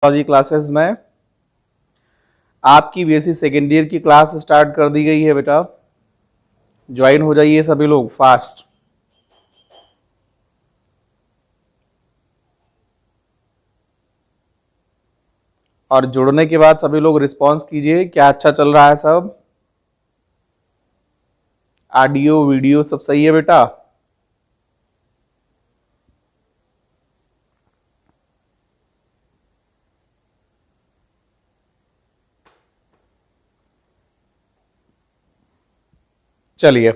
Biology classes में आपकी BSc second year की क्लास स्टार्ट कर दी गई है बेटा। ज्वाइन हो जाइए सभी लोग फास्ट। और जुड़ने के बाद सभी लोग रिस्पांस कीजिए, क्या अच्छा चल रहा है सब? ऑडियो वीडियो सब सही है बेटा? चलिए,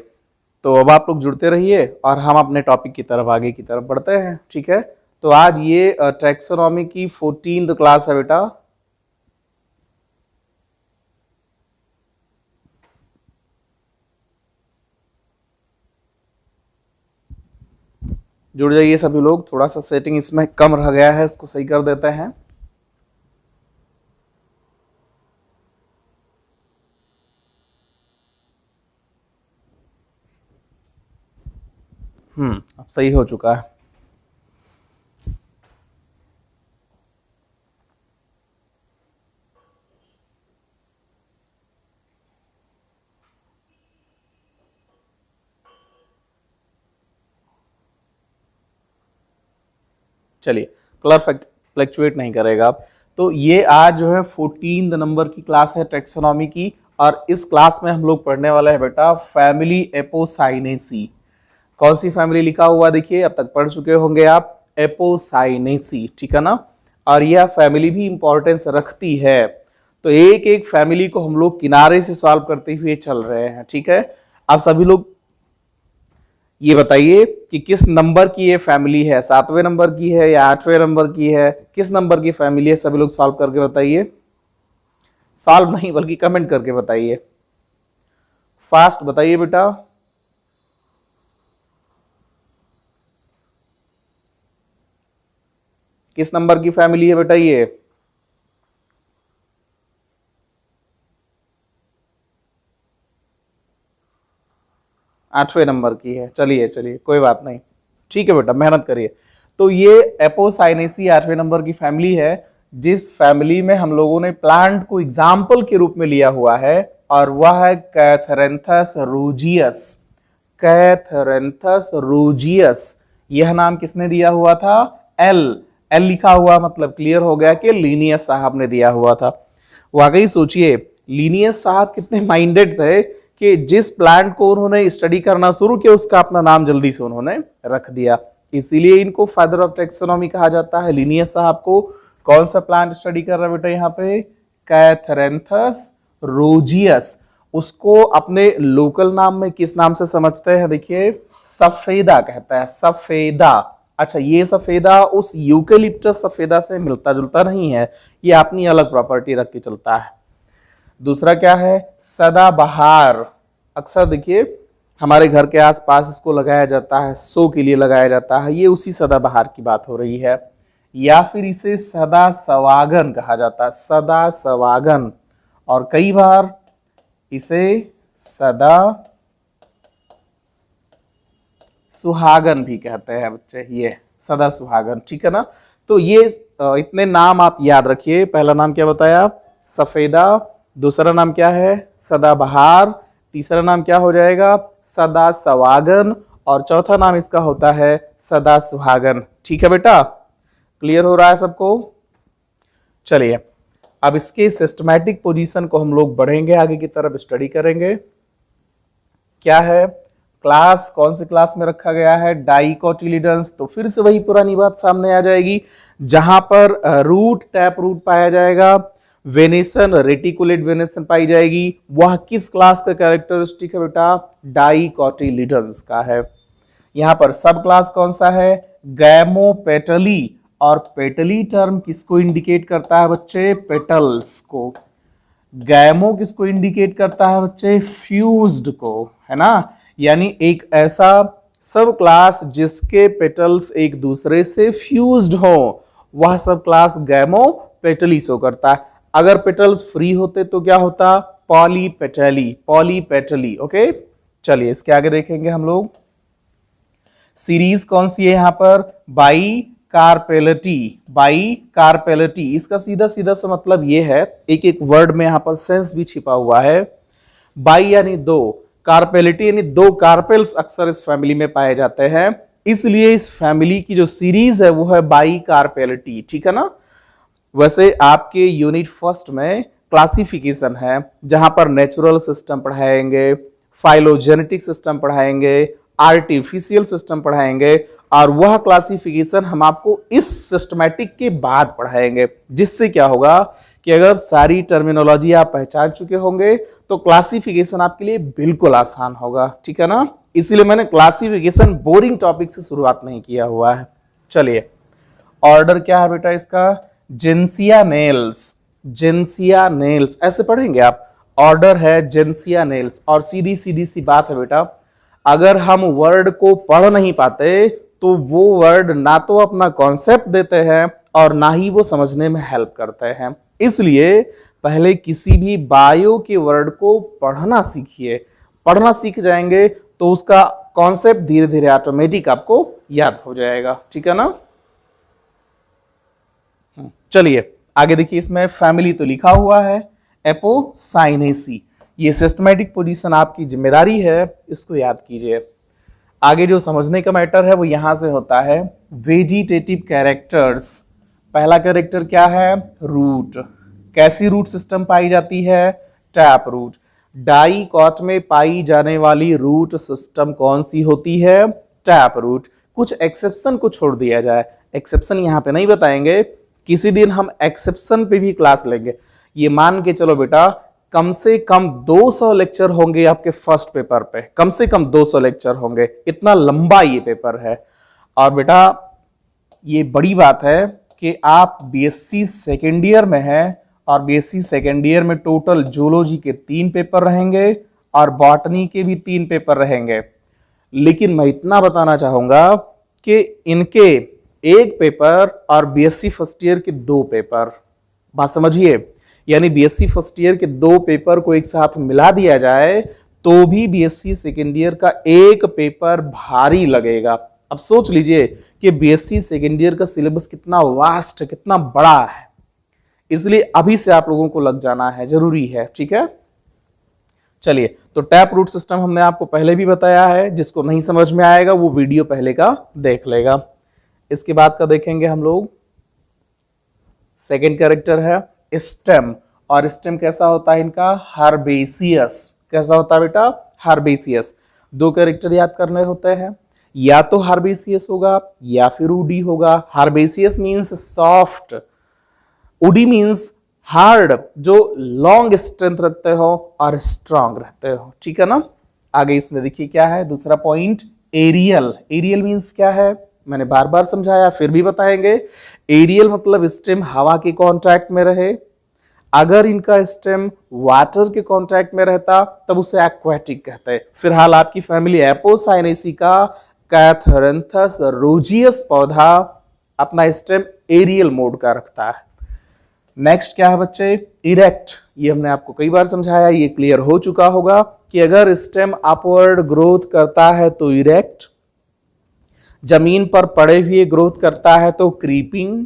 तो अब आप लोग जुड़ते रहिए और हम अपने टॉपिक की तरफ आगे की तरफ बढ़ते हैं। ठीक है, तो आज ये टैक्सोनॉमी की 14th क्लास है बेटा। जुड़ जाइए सभी लोग। थोड़ा सा सेटिंग इसमें कम रह गया है, इसको सही कर देते हैं। अब सही हो चुका है। चलिए, कलर फ्लक्चुएट नहीं करेगा। तो ये आज जो है 14 नंबर की क्लास है टैक्सोनॉमी की, और इस क्लास में हम लोग पढ़ने वाले हैं बेटा फैमिली एपोसाइनेसी। कौन सी फैमिली लिखा हुआ देखिए, अब तक पढ़ चुके होंगे आप, एपोसाइनेसी, ठीक है ना। और यह फैमिली भी इंपॉर्टेंस रखती है, तो एक एक फैमिली को हम लोग किनारे से सॉल्व करते हुए चल रहे हैं। ठीक है, आप सभी लोग ये बताइए कि किस नंबर की ये फैमिली है, 7वें नंबर की है या 8वें नंबर की है, किस नंबर की फैमिली है? सभी लोग सॉल्व करके बताइए। सॉल्व नहीं बल्कि कमेंट करके बताइए, फास्ट बताइए बेटा। किस नंबर की फैमिली है बेटा ये? आठवें नंबर की है। चलिए चलिए, कोई बात नहीं, ठीक है बेटा, मेहनत करिए। तो ये एपोसाइनेसी 8वें नंबर की फैमिली है, जिस फैमिली में हम लोगों ने प्लांट को एग्जाम्पल के रूप में लिया हुआ है, और वह है कैथरेंथस रूजियस। कैथरेंथस रूजियस, यह नाम किसने दिया हुआ था? एल एल लिखा हुआ, मतलब क्लियर हो गया कि लीनियस साहब ने दिया हुआ था। वाकई सोचिए, लीनियस साहब कितने माइंडेड थे कि जिस प्लांट को उन्होंने स्टडी करना शुरू किया उसका अपना नाम जल्दी से उन्होंने रख दिया। इसीलिए इनको फादर ऑफ टैक्सोनॉमी कहा जाता है। लीनियस साहब को कौन सा प्लांट स्टडी कर रहा है बेटा यहाँ पे? कैथरेंथस रोजियस। उसको अपने लोकल नाम में किस नाम से समझते हैं? देखिए, सफेदा कहता है, सफेदा। अच्छा, ये सफेदा उस यूकेलिप्टस सफेदा से मिलता जुलता नहीं है, ये अपनी अलग प्रॉपर्टी रख के चलता है। दूसरा क्या है? सदाबहार। अक्सर देखिए हमारे घर के आसपास इसको लगाया जाता है, शो के लिए लगाया जाता है, ये उसी सदाबहार की बात हो रही है। या फिर इसे सदा सवागन कहा जाता है, सदा सवागन। और कई बार इसे सदा सुहागन भी कहते हैं बच्चे, ये सदा सुहागन, ठीक है ना। तो ये इतने नाम आप याद रखिए। पहला नाम क्या बताया? सफेदा। दूसरा नाम क्या है? सदाबहार। तीसरा नाम क्या हो जाएगा? सदा सवागन। और चौथा नाम इसका होता है सदा सुहागन। ठीक है बेटा, क्लियर हो रहा है सबको? चलिए, अब इसके सिस्टमैटिक पोजीशन को हम लोग बढ़ेंगे, आगे की तरफ स्टडी करेंगे। क्या है? क्लास कौन सी क्लास में रखा गया है? डाइकोटिलिडन्स। तो फिर से वही पुरानी बात सामने आ जाएगी, जहां पर रूट, टैप रूट पाया जाएगा, वेनेसन, रेटिकुलेट वेनेसन पाई जाएगी। वह किस क्लास का कैरेक्टरिस्टिक है बेटा? डाइकोटिलिडन्स का है। यहां पर सब क्लास कौन सा है? गैमोपेटली। और पेटली टर्म किसको इंडिकेट करता है बच्चे? पेटल्स को। गैमो किसको इंडिकेट करता है बच्चे? फ्यूज्ड को, है ना। यानी एक ऐसा सब क्लास जिसके पेटल्स एक दूसरे से फ्यूज्ड हो, वह सब क्लास गैमो पेटली शो करता है। अगर पेटल्स फ्री होते तो क्या होता? पॉलीपेटली, पॉलीपेटली। ओके, चलिए इसके आगे देखेंगे हम लोग। सीरीज कौन सी है यहां पर? Bicarpellary, bicarpellary. इसका सीधा सीधा सा मतलब ये है, एक एक वर्ड में यहां पर सेंस भी छिपा हुआ है। बाई यानी दो, कार्पेलिटी यानी दो कार्पेल्स अक्सर इस फैमिली में पाए जाते हैं, इसलिए इस फैमिली की जो सीरीज है वो है बाई कार्पेलिटी। ठीक है ना। वैसे आपके यूनिट फर्स्ट में क्लासिफिकेशन है, जहां पर नेचुरल सिस्टम पढ़ाएंगे, फाइलोजेनेटिक सिस्टम पढ़ाएंगे, आर्टिफिशियल सिस्टम पढ़ाएंगे, और वह क्लासिफिकेशन हम आपको इस सिस्टमैटिक के बाद पढ़ाएंगे, जिससे क्या होगा कि अगर सारी टर्मिनोलॉजी आप पहचान चुके होंगे तो क्लासिफिकेशन आपके लिए बिल्कुल आसान होगा। ठीक है ना। इसीलिए मैंने क्लासिफिकेशन बोरिंग टॉपिक से शुरुआत नहीं किया हुआ है। चलिए, ऑर्डर क्या है बेटा इसका, जेंसिया नेल्स, जेंसिया नेल्स ऐसे पढ़ेंगे आप। ऑर्डर है जेंसिया नेल्स। और सीधी सीधी सी बात है बेटा, अगर हम वर्ड को पढ़ नहीं पाते तो वो वर्ड ना तो अपना कॉन्सेप्ट देते हैं और ना ही वो समझने में हेल्प करते हैं। इसलिए पहले किसी भी बायो के वर्ड को पढ़ना सीखिए। पढ़ना सीख जाएंगे तो उसका कॉन्सेप्ट धीरे धीरे ऑटोमेटिक आपको याद हो जाएगा। ठीक है ना। चलिए आगे देखिए, इसमें फैमिली तो लिखा हुआ है एपोसाइनेसी। ये सिस्टमैटिक पोजीशन आपकी जिम्मेदारी है, इसको याद कीजिए। आगे जो समझने का मैटर है वो यहां से होता है वेजिटेटिव कैरेक्टर्स। पहला कैरेक्टर क्या है, रूट। कैसी रूट सिस्टम पाई जाती है, टैप रूट। डाइकॉट में पाई जाने वाली रूट सिस्टम कौन सी होती है, टैप रूट। कुछ एक्सेप्शन को छोड़ दिया जाए, एक्सेप्शन यहां पे नहीं बताएंगे, किसी दिन हम एक्सेप्शन पे भी क्लास लेंगे। ये मान के चलो बेटा, कम से कम 200 लेक्चर होंगे आपके फर्स्ट पेपर पे, कम से कम 200 लेक्चर होंगे, इतना लंबा ये पेपर है। और बेटा ये बड़ी बात है कि आप बीएससी सेकेंड ईयर में हैं, और बीएससी सेकेंड ईयर में टोटल जूलॉजी के 3 पेपर रहेंगे और बॉटनी के भी 3 पेपर रहेंगे। लेकिन मैं इतना बताना चाहूंगा कि इनके एक पेपर और बीएससी फर्स्ट ईयर के 2 पेपर, बात समझिए, यानी बीएससी फर्स्ट ईयर के 2 पेपर को एक साथ मिला दिया जाए तो भी बीएससी सेकेंड ईयर का एक पेपर भारी लगेगा। अब सोच लीजिए कि बीएससी सेकेंड ईयर का सिलेबस कितना वास्ट, कितना बड़ा है। इसलिए अभी से आप लोगों को लग जाना है, जरूरी है। ठीक है। चलिए, तो टैप रूट सिस्टम हमने आपको पहले भी बताया है, जिसको नहीं समझ में आएगा वो वीडियो पहले का देख लेगा। इसके बाद का देखेंगे हम लोग, सेकेंड कैरेक्टर है स्टेम। और स्टेम कैसा होता है इनका, हर्बेसियस। कैसा होता है बेटा, हर्बेसियस। 2 कैरेक्टर याद करने होते हैं, या तो हर्बेसियस होगा या फिर उडी होगा। हर्बेसियस मींस सॉफ्ट, उडी मींस हार्ड, जो लॉन्ग स्ट्रेंथ रखते हो और स्ट्रांग रहते हो। ठीक है ना। आगे इसमें देखिए क्या है, दूसरा पॉइंट, एरियल। एरियल मींस क्या है, मैंने बार बार समझाया, फिर भी बताएंगे। एरियल मतलब स्टेम हवा के कांटेक्ट में रहे। अगर इनका स्टेम वाटर के कांटेक्ट में रहता तब उसे एक्वाटिक कहते हैं। फिलहाल आपकी फैमिली एपोसाइनेसी का कैथरंथस रोजियस पौधा अपना स्टेम एरियल मोड का रखता है। नेक्स्ट क्या है बच्चे, इरेक्ट। ये हमने आपको कई बार समझाया, ये क्लियर हो चुका होगा कि अगर स्टेम अपवर्ड ग्रोथ करता है तो इरेक्ट, जमीन पर पड़े हुए ग्रोथ करता है तो क्रीपिंग,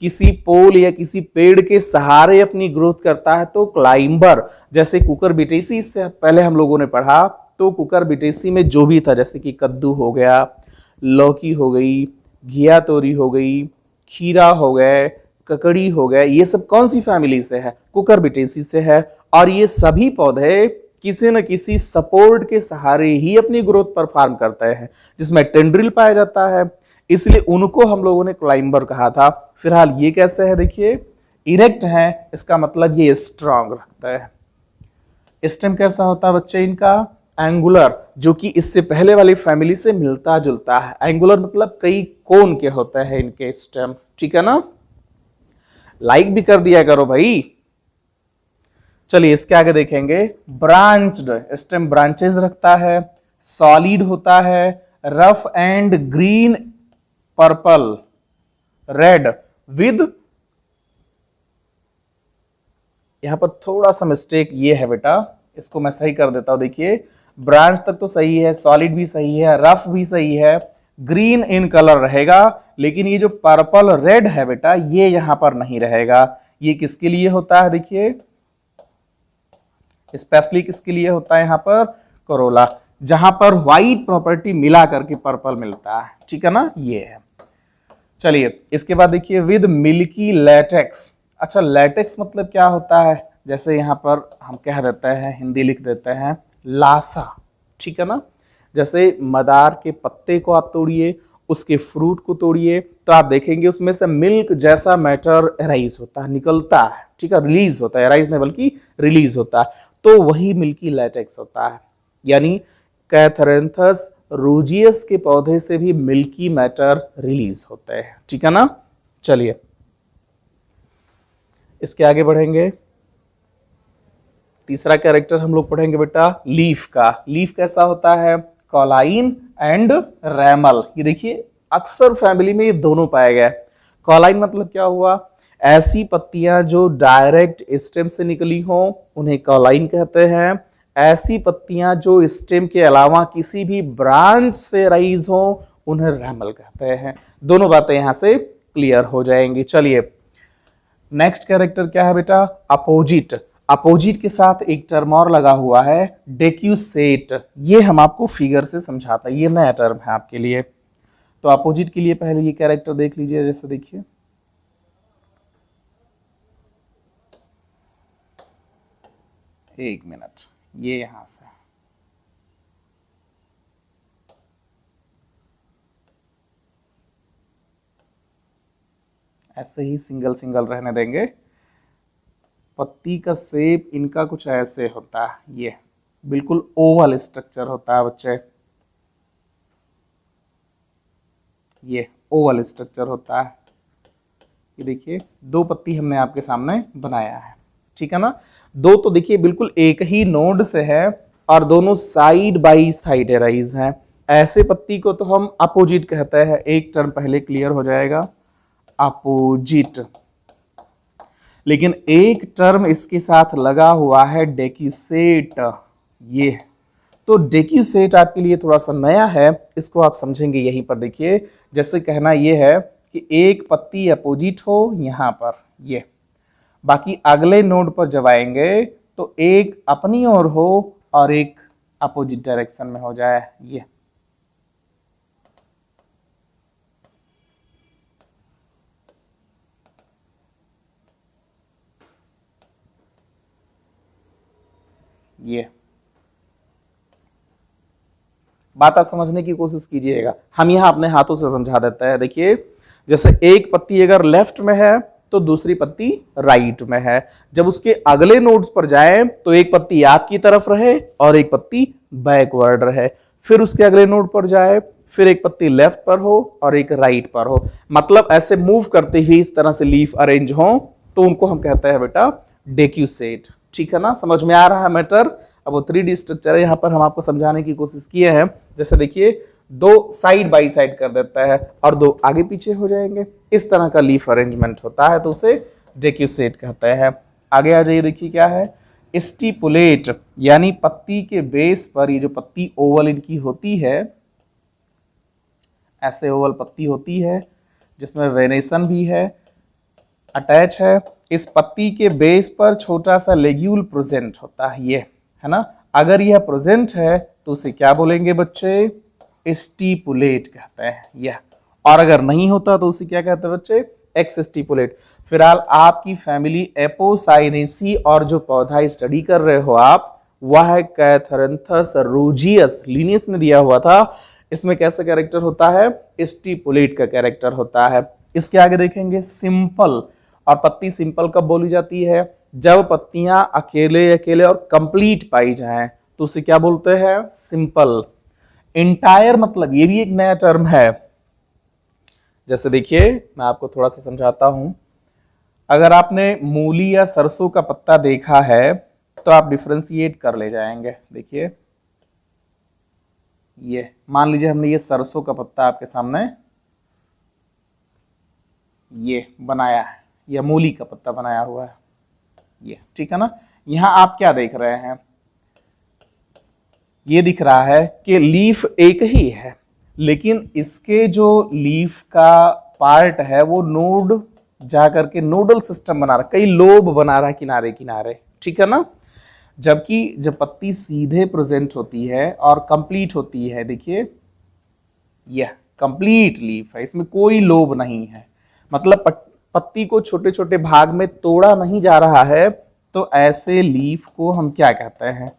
किसी पोल या किसी पेड़ के सहारे अपनी ग्रोथ करता है तो क्लाइंबर। जैसे कुकुरबिटेसी, इससे पहले हम लोगों ने पढ़ा, तो कुकुरबिटेसी में जो भी था, जैसे कि कद्दू हो गया, लौकी हो गई, घिया तोरी हो गई, खीरा हो गए, ककड़ी हो गए, ये सब कौन सी फैमिली से है, कुकुरबिटेसी से है। और ये सभी पौधे किसी न किसी सपोर्ट के सहारे ही अपनी ग्रोथ परफॉर्म करते हैं, जिसमें टेंड्रिल पाया जाता है, इसलिए उनको हम लोगों ने क्लाइंबर कहा था। फिलहाल ये कैसे है, देखिए इरेक्ट है, इसका मतलब ये स्ट्रांग रखता है। स्टेम कैसा होता है बच्चे इनका, एंगुलर, जो कि इससे पहले वाली फैमिली से मिलता जुलता है। एंगुलर मतलब कई कोण के होते हैं इनके स्टेम। ठीक है ना। लाइक भी कर दिया करो भाई। चलिए इसके आगे देखेंगे, ब्रांच्ड। स्टेम ब्रांचेस रखता है, सॉलिड होता है, rough and green, purple, read with, यहां पर थोड़ा सा मिस्टेक ये है बेटा, इसको मैं सही कर देता हूं। देखिए ब्रांच तक तो सही है, सॉलिड भी सही है, रफ भी सही है, ग्रीन इन कलर रहेगा, लेकिन ये जो पर्पल रेड है बेटा ये यहां पर नहीं रहेगा। ये किसके लिए होता है, देखिए स्पेशली किसके लिए होता है यहां पर, कोरोला, जहां पर व्हाइट प्रॉपर्टी मिला करके पर्पल मिलता है, ठीक है ना, ये है। चलिए इसके बाद देखिए विद मिल्की लैटेक्स। अच्छा लैटेक्स मतलब क्या होता है, जैसे यहां पर हम कह देते हैं, हिंदी लिख देते हैं लासा, ठीक है ना। जैसे मदार के पत्ते को आप तोड़िए, उसके फ्रूट को तोड़िए, तो आप देखेंगे उसमें से मिल्क जैसा मैटर एराइज होता है, निकलता है, ठीक है, रिलीज होता है, एराइज नहीं बल्कि रिलीज होता है, तो वही मिल्की लैटेक्स होता है। यानी कैथरेंथस रूजियस के पौधे से भी मिल्की मैटर रिलीज होते हैं, ठीक है ना। चलिए इसके आगे बढ़ेंगे, तीसरा कैरेक्टर हम लोग पढ़ेंगे बेटा लीफ का। लीफ कैसा होता है, कॉलाइन एंड रैमल। ये देखिए अक्सर फैमिली में ये दोनों पाया गया है। कॉलाइन मतलब क्या हुआ, ऐसी पत्तियां जो डायरेक्ट स्टेम से निकली हो उन्हें कॉलाइन कहते हैं। ऐसी पत्तियां जो स्टेम के अलावा किसी भी ब्रांच से राइज हो उन्हें रैमल कहते हैं। दोनों बातें यहां से क्लियर हो जाएंगी। चलिए नेक्स्ट कैरेक्टर क्या है बेटा, अपोजिट। अपोजिट के साथ एक टर्म और लगा हुआ है डेक्यूसेट। ये हम आपको फिगर से समझाता है, ये नया टर्म है आपके लिए। तो अपोजिट के लिए पहले ये कैरेक्टर देख लीजिए, जैसे देखिए एक मिनट, ये यहां से ऐसे ही सिंगल सिंगल रहने देंगे। पत्ती का शेप इनका कुछ ऐसे होता है, ये बिल्कुल ओवल स्ट्रक्चर होता है बच्चे, ये ओवल स्ट्रक्चर होता है। ये देखिए दो पत्ती हमने आपके सामने बनाया है, ठीक है ना। दो तो देखिए बिल्कुल एक ही नोड से है और दोनों साइड बाई साइड एराइज हैं। ऐसे पत्ती को तो हम अपोजिट कहते हैं। एक टर्म पहले क्लियर हो जाएगा, अपोजिट। लेकिन एक टर्म इसके साथ लगा हुआ है डेक्यूसेट, ये तो डेक्यूसेट आपके लिए थोड़ा सा नया है, इसको आप समझेंगे यहीं पर। देखिए जैसे कहना ये है कि एक पत्ती अपोजिट हो यहां पर, ये बाकी अगले नोड पर जब आएंगे तो एक अपनी ओर हो और एक अपोजिट डायरेक्शन में हो जाए, ये बात आप समझने की कोशिश कीजिएगा। हम यहां अपने हाथों से समझा देते हैं। देखिए जैसे एक पत्ती अगर लेफ्ट में है तो दूसरी पत्ती राइट में है। जब उसके अगले नोड्स पर जाए तो एक पत्ती आपकी तरफ रहे और एक पत्ती बैकवर्ड रहे। फिर उसके अगले नोड पर जाए, फिर एक पत्ती लेफ्ट पर हो और एक राइट पर हो। मतलब ऐसे मूव करते हुए इस तरह से लीफ अरेंज हो तो उनको हम कहते हैं बेटा डेक्यूसेट, ठीक है ना। समझ में आ रहा है मैटर। अब वो 3D स्ट्रक्चर है, यहां पर हम आपको समझाने की कोशिश किए हैं। जैसे देखिए दो साइड बाई साइड कर देता है और दो आगे पीछे हो जाएंगे, इस तरह का लीफ अरेंजमेंट होता है तो उसे डेक्यूसेट कहते हैं। आगे आ जाइए, देखिए क्या है, स्टिपुलेट। यानी पत्ती के बेस पर, ये जो पत्ती ओवल इनकी होती है, ऐसे ओवल पत्ती होती है जिसमें वेनेसन भी है, अटैच है। इस पत्ती के बेस पर छोटा सा लेग्यूल प्रेजेंट होता है, ये है ना। अगर यह प्रेजेंट है तो उसे क्या बोलेंगे बच्चे, स्टिपुलेट कहते हैं यह। और अगर नहीं होता तो उसे क्या कहते हैं बच्चे, एक्स स्टिपुलेट। फिलहाल आपकी फैमिली एपोसाइनेसी और जो पौधा स्टडी कर रहे हो आप, वह है कैथरेंथस रूजियस। लिनियस ने दिया हुआ था, इसमें कैसा कैरेक्टर होता है, स्टिपुलेट का कैरेक्टर होता है। इसके आगे देखेंगे सिंपल। और पत्ती सिंपल कब बोली जाती है, जब पत्तियां अकेले अकेले और कंप्लीट पाई जाएं तो उसे क्या बोलते हैं, सिंपल। इंटायर मतलब ये भी एक नया टर्म है। जैसे देखिए मैं आपको थोड़ा सा समझाता हूं। अगर आपने मूली या सरसों का पत्ता देखा है तो आप डिफरेंशिएट कर ले जाएंगे। देखिए ये मान लीजिए हमने ये सरसों का पत्ता आपके सामने ये बनाया है, या मूली का पत्ता बनाया हुआ है, ये ठीक है ना। यहां आप क्या देख रहे हैं, ये दिख रहा है कि लीफ एक ही है, लेकिन इसके जो लीफ का पार्ट है वो नोड जाकर के नोडल सिस्टम बना रहा, कई लोब बना रहा है किनारे किनारे, ठीक है ना। जबकि जब पत्ती सीधे प्रेजेंट होती है और कंप्लीट होती है, देखिए यह कंप्लीट लीफ है, इसमें कोई लोब नहीं है, मतलब पत्ती को छोटे छोटे भाग में तोड़ा नहीं जा रहा है, तो ऐसे लीफ को हम क्या कहते हैं,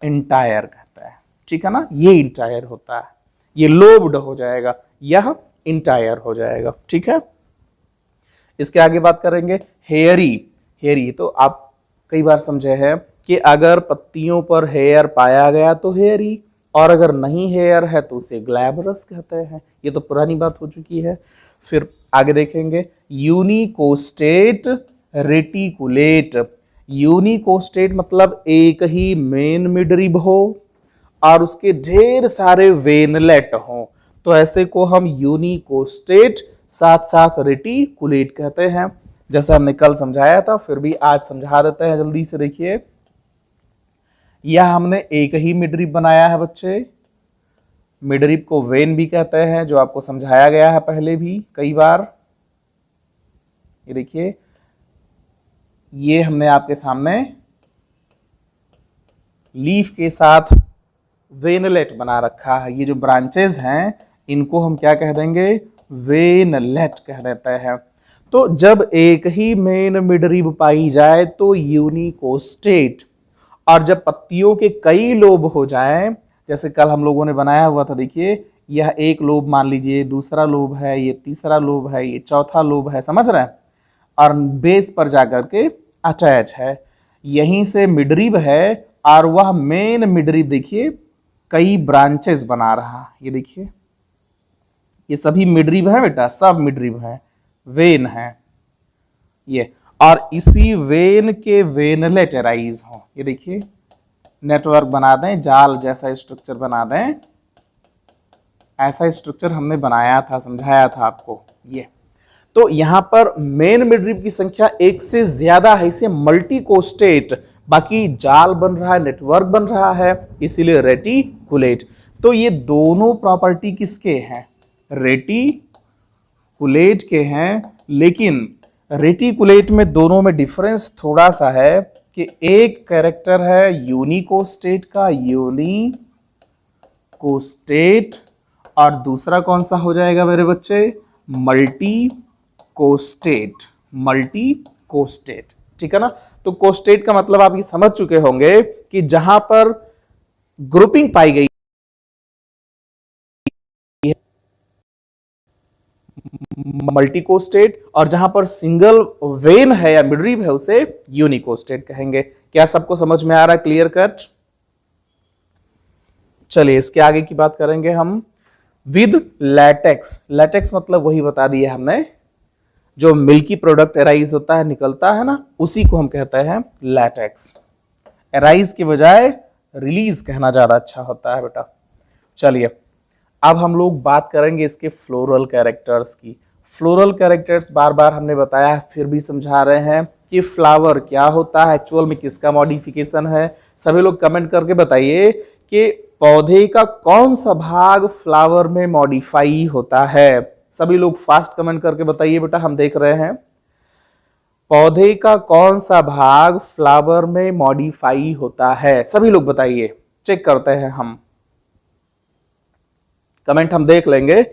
इंटायर कहते हैं, ठीक है ना। ये इंटायर होता है, ये लोब्ड हो जाएगा, यह इंटायर हो जाएगा, ठीक है। इसके आगे बात करेंगे हेयरी। हेयरी तो आप कई बार समझे हैं कि अगर पत्तियों पर हेयर पाया गया तो हेयरी, और अगर नहीं हेयर है तो उसे ग्लैबरस कहते हैं, ये तो पुरानी बात हो चुकी है। फिर आगे देखेंगे यूनिकोस्टेट रेटिकुलेट। यूनिकोस्टेट मतलब एक ही मेन मिडरिब हो और उसके ढेर सारे वेनलेट हो, तो ऐसे को हम यूनिकोस्टेट साथ साथ रेटिकुलेट कहते हैं। जैसे हमने कल समझाया था, फिर भी आज समझा देते हैं जल्दी से। देखिए यह हमने एक ही मिडरिब बनाया है बच्चे, मिडरिब को वेन भी कहते हैं, जो आपको समझाया गया है पहले भी कई बार। ये देखिए ये हमने आपके सामने लीफ के साथ वेनलेट बना रखा है, ये जो ब्रांचेस हैं इनको हम क्या कह देंगे, वेनलेट कह देते हैं। तो जब एक ही मेन मिडरिब पाई जाए तो यूनिकोस्टेट, और जब पत्तियों के कई लोब हो जाएं, जैसे कल हम लोगों ने बनाया हुआ था, देखिए यह एक लोब मान लीजिए, दूसरा लोब है, ये तीसरा लोब है, ये चौथा लोब है, समझ रहे हैं, और बेस पर जाकर के अटैच है, यहीं से मिडरिब है, और वह मेन मिडरिब देखिए कई ब्रांचेस बना रहा। ये देखिए ये सभी मिडरिब है बेटा, सब मिडरिब है, वेन है ये, और इसी वेन के वेनलेट एराइज हो। ये देखिए नेटवर्क बना दें, जाल जैसा स्ट्रक्चर बना दें, ऐसा स्ट्रक्चर हमने बनाया था, समझाया था आपको ये। तो यहां पर मेन मिडरिब की संख्या एक से ज्यादा है, इसे मल्टीकोस्टेट, बाकी जाल बन रहा है, नेटवर्क बन रहा है, इसीलिए रेटिकुलेट। तो ये दोनों प्रॉपर्टी किसके हैं, रेटिकुलेट के हैं, लेकिन रेटिकुलेट में दोनों में डिफरेंस थोड़ा सा है कि एक कैरेक्टर है यूनिकोस्टेट का, यूनिकोस्टेट, और दूसरा कौन सा हो जाएगा मेरे बच्चे, मल्टीकोस्टेट, मल्टीकोस्टेट, ठीक है ना। तो कोस्टेट का मतलब आप ये समझ चुके होंगे कि जहां पर ग्रुपिंग पाई गई मल्टीकोस्टेट, और जहां पर सिंगल वेन है या मिडरिब है उसे यूनिकोस्टेट कहेंगे। क्या सबको समझ में आ रहा है, क्लियर कट। चलिए इसके आगे की बात करेंगे हम विद लैटेक्स। लैटेक्स मतलब वही बता दिया हमने, जो मिल्की प्रोडक्ट एराइज होता है, निकलता है ना, उसी को हम कहते हैं लैटेक्स। एराइज के बजाय रिलीज कहना ज्यादा अच्छा होता है बेटा। चलिए अब हम लोग बात करेंगे इसके फ्लोरल कैरेक्टर्स की। फ्लोरल कैरेक्टर्स बार बार हमने बताया, फिर भी समझा रहे हैं कि फ्लावर क्या होता है, एक्चुअल में किसका मॉडिफिकेशन है। सभी लोग कमेंट करके बताइए कि पौधे का कौन सा भाग फ्लावर में मॉडिफाई होता है। सभी लोग फास्ट कमेंट करके बताइए बेटा, हम देख रहे हैं। पौधे का कौन सा भाग फ्लावर में मॉडिफाई होता है, सभी लोग बताइए, चेक करते हैं हम, कमेंट हम देख लेंगे,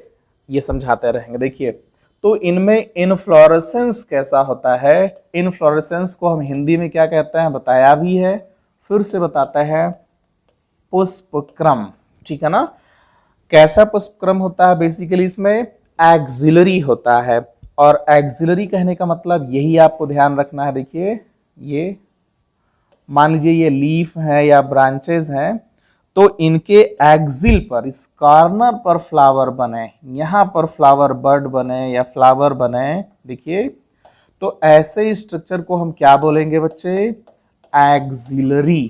ये समझाते रहेंगे। देखिए तो इनमें इनफ्लोरेसेंस कैसा होता है, इनफ्लोरेसेंस को हम हिंदी में क्या कहते हैं बताया भी है, फिर से बताते हैं, पुष्पक्रम, ठीक है ना। कैसा पुष्पक्रम होता है, बेसिकली इसमें एक्सिलरी होता है, और एक्सिलरी कहने का मतलब यही आपको ध्यान रखना है। देखिए ये मान लीजिए ये लीफ है या ब्रांचेस हैं, तो इनके एक्सिल पर, इस कॉर्नर पर फ्लावर बने, यहां पर फ्लावर बर्ड बने या फ्लावर बने, देखिए तो ऐसे स्ट्रक्चर को हम क्या बोलेंगे बच्चे, एक्सिलरी,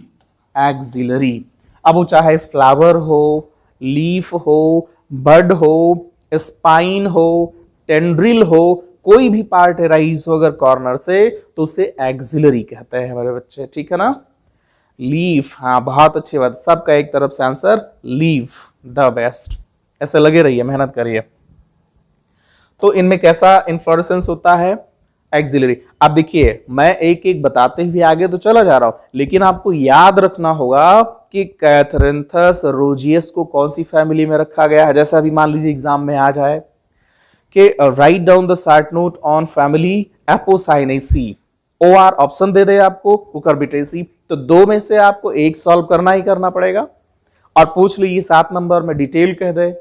एक्सिलरी। अब वो चाहे फ्लावर हो, लीफ हो, बर्ड हो, स्पाइन हो, टेंड्रिल हो, कोई भी पार्ट एराइज हो अगर कॉर्नर से, तो उसे एक्सिलरी कहते हैं मेरे बच्चे, ठीक है ना। लीफ, हाँ बहुत अच्छी बात, सबका एक तरफ से आंसर लीफ, द बेस्ट। ऐसे लगे रहिए, मेहनत करिए। तो इनमें कैसा इन्फ्लोरेसेंस होता है, एक्सिलरी। अब देखिए मैं एक एक बताते हुए आगे तो चला जा रहा हूं, लेकिन आपको याद रखना होगा कि कैथरेंथस रोजियस को कौन सी फैमिली में रखा गया है। जैसा अभी मान लीजिए एग्जाम में आ जाए कि write down the short note on family Apocynaceae, OR option दे दे आपको कुकुरबिटेसी, तो दो में से आपको एक सॉल्व करना ही करना पड़ेगा, और पूछ लीजिए 7 नंबर में डिटेल कह दे,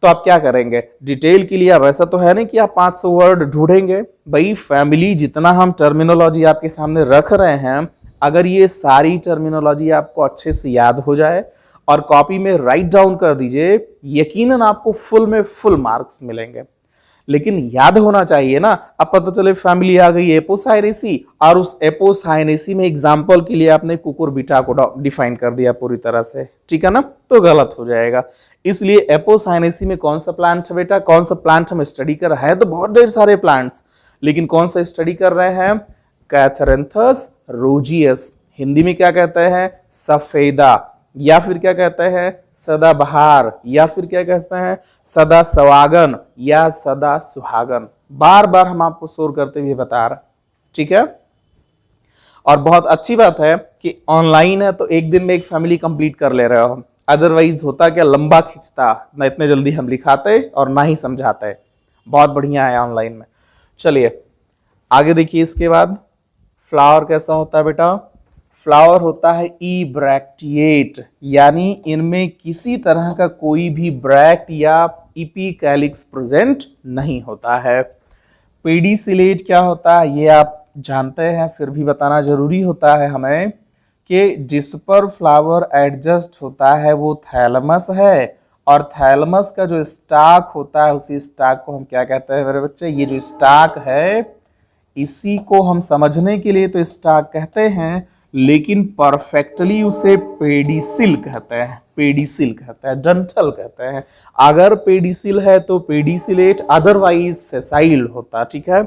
तो आप क्या करेंगे डिटेल के लिए। अब ऐसा तो है नहीं कि आप 500 वर्ड ढूंढेंगे, भाई फैमिली जितना हम टर्मिनोलॉजी आपके सामने रख रहे हैं, अगर ये सारी टर्मिनोलॉजी आपको अच्छे से याद हो जाए और कॉपी में राइट डाउन कर दीजिए, यकीनन आपको फुल में फुल मार्क्स मिलेंगे। लेकिन याद होना चाहिए ना। अब पता चले फैमिली आ गई एपोसाइनेसी, और उस एपोसाइनेसी में एग्जांपल के लिए आपने कुकुरबिटा को डिफाइन कर दिया पूरी तरह से, ठीक है ना, तो गलत हो जाएगा। इसलिए एपोसाइनेसी में कौन सा प्लांट है बेटा, कौन सा प्लांट हम स्टडी कर रहे हैं, तो बहुत ढेर सारे प्लांट्स, लेकिन कौन सा स्टडी कर रहे हैं, कैथरेंथस रोजियस। हिंदी में क्या कहते हैं, सफेदा, या फिर क्या कहते हैं सदाबहार, या फिर क्या कहते हैं सदा सवागन या सदा सुहागन। बार बार हम आपको शोर करते हुए बता रहे, ठीक है। और बहुत अच्छी बात है कि ऑनलाइन है तो एक दिन में एक फैमिली कंप्लीट कर ले रहे हो, अदरवाइज होता क्या लंबा खींचता, ना इतने जल्दी हम लिखाते और ना ही समझाते। बहुत बढ़िया है ऑनलाइन में। चलिए आगे देखिए, इसके बाद फ्लावर कैसा होता है बेटा, फ्लावर होता है इब्रैक्टिएट, यानी इनमें किसी तरह का कोई भी ब्रैक्ट या इपिकैलिक्स प्रेजेंट नहीं होता है। पेडिसिलेट क्या होता है ये आप जानते हैं, फिर भी बताना जरूरी होता है हमें कि जिस पर फ्लावर एडजस्ट होता है वो थैलमस है, और थैलमस का जो स्टाक होता है उसी स्टाक को हम क्या कहते हैं मेरे बच्चे, ये जो स्टाक है इसी को हम समझने के लिए तो स्टाक कहते हैं, लेकिन परफेक्टली उसे पेडिसिल कहते हैं, पेडिसिल कहते हैं, डंठल कहते हैं। अगर पेडिसिल है तो पेडिसिलेट, अदरवाइज सेसाइल होता, ठीक है।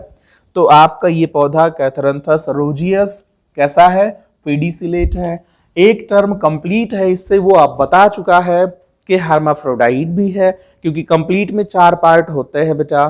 तो आपका ये पौधा कैथरेंथस रोजियस कैसा है, पेडिसिलेट है। एक टर्म कंप्लीट है, इससे वो आप बता चुका है कि हर्माफ्रोडाइट भी है, क्योंकि कंप्लीट में 4 पार्ट होते हैं बेटा,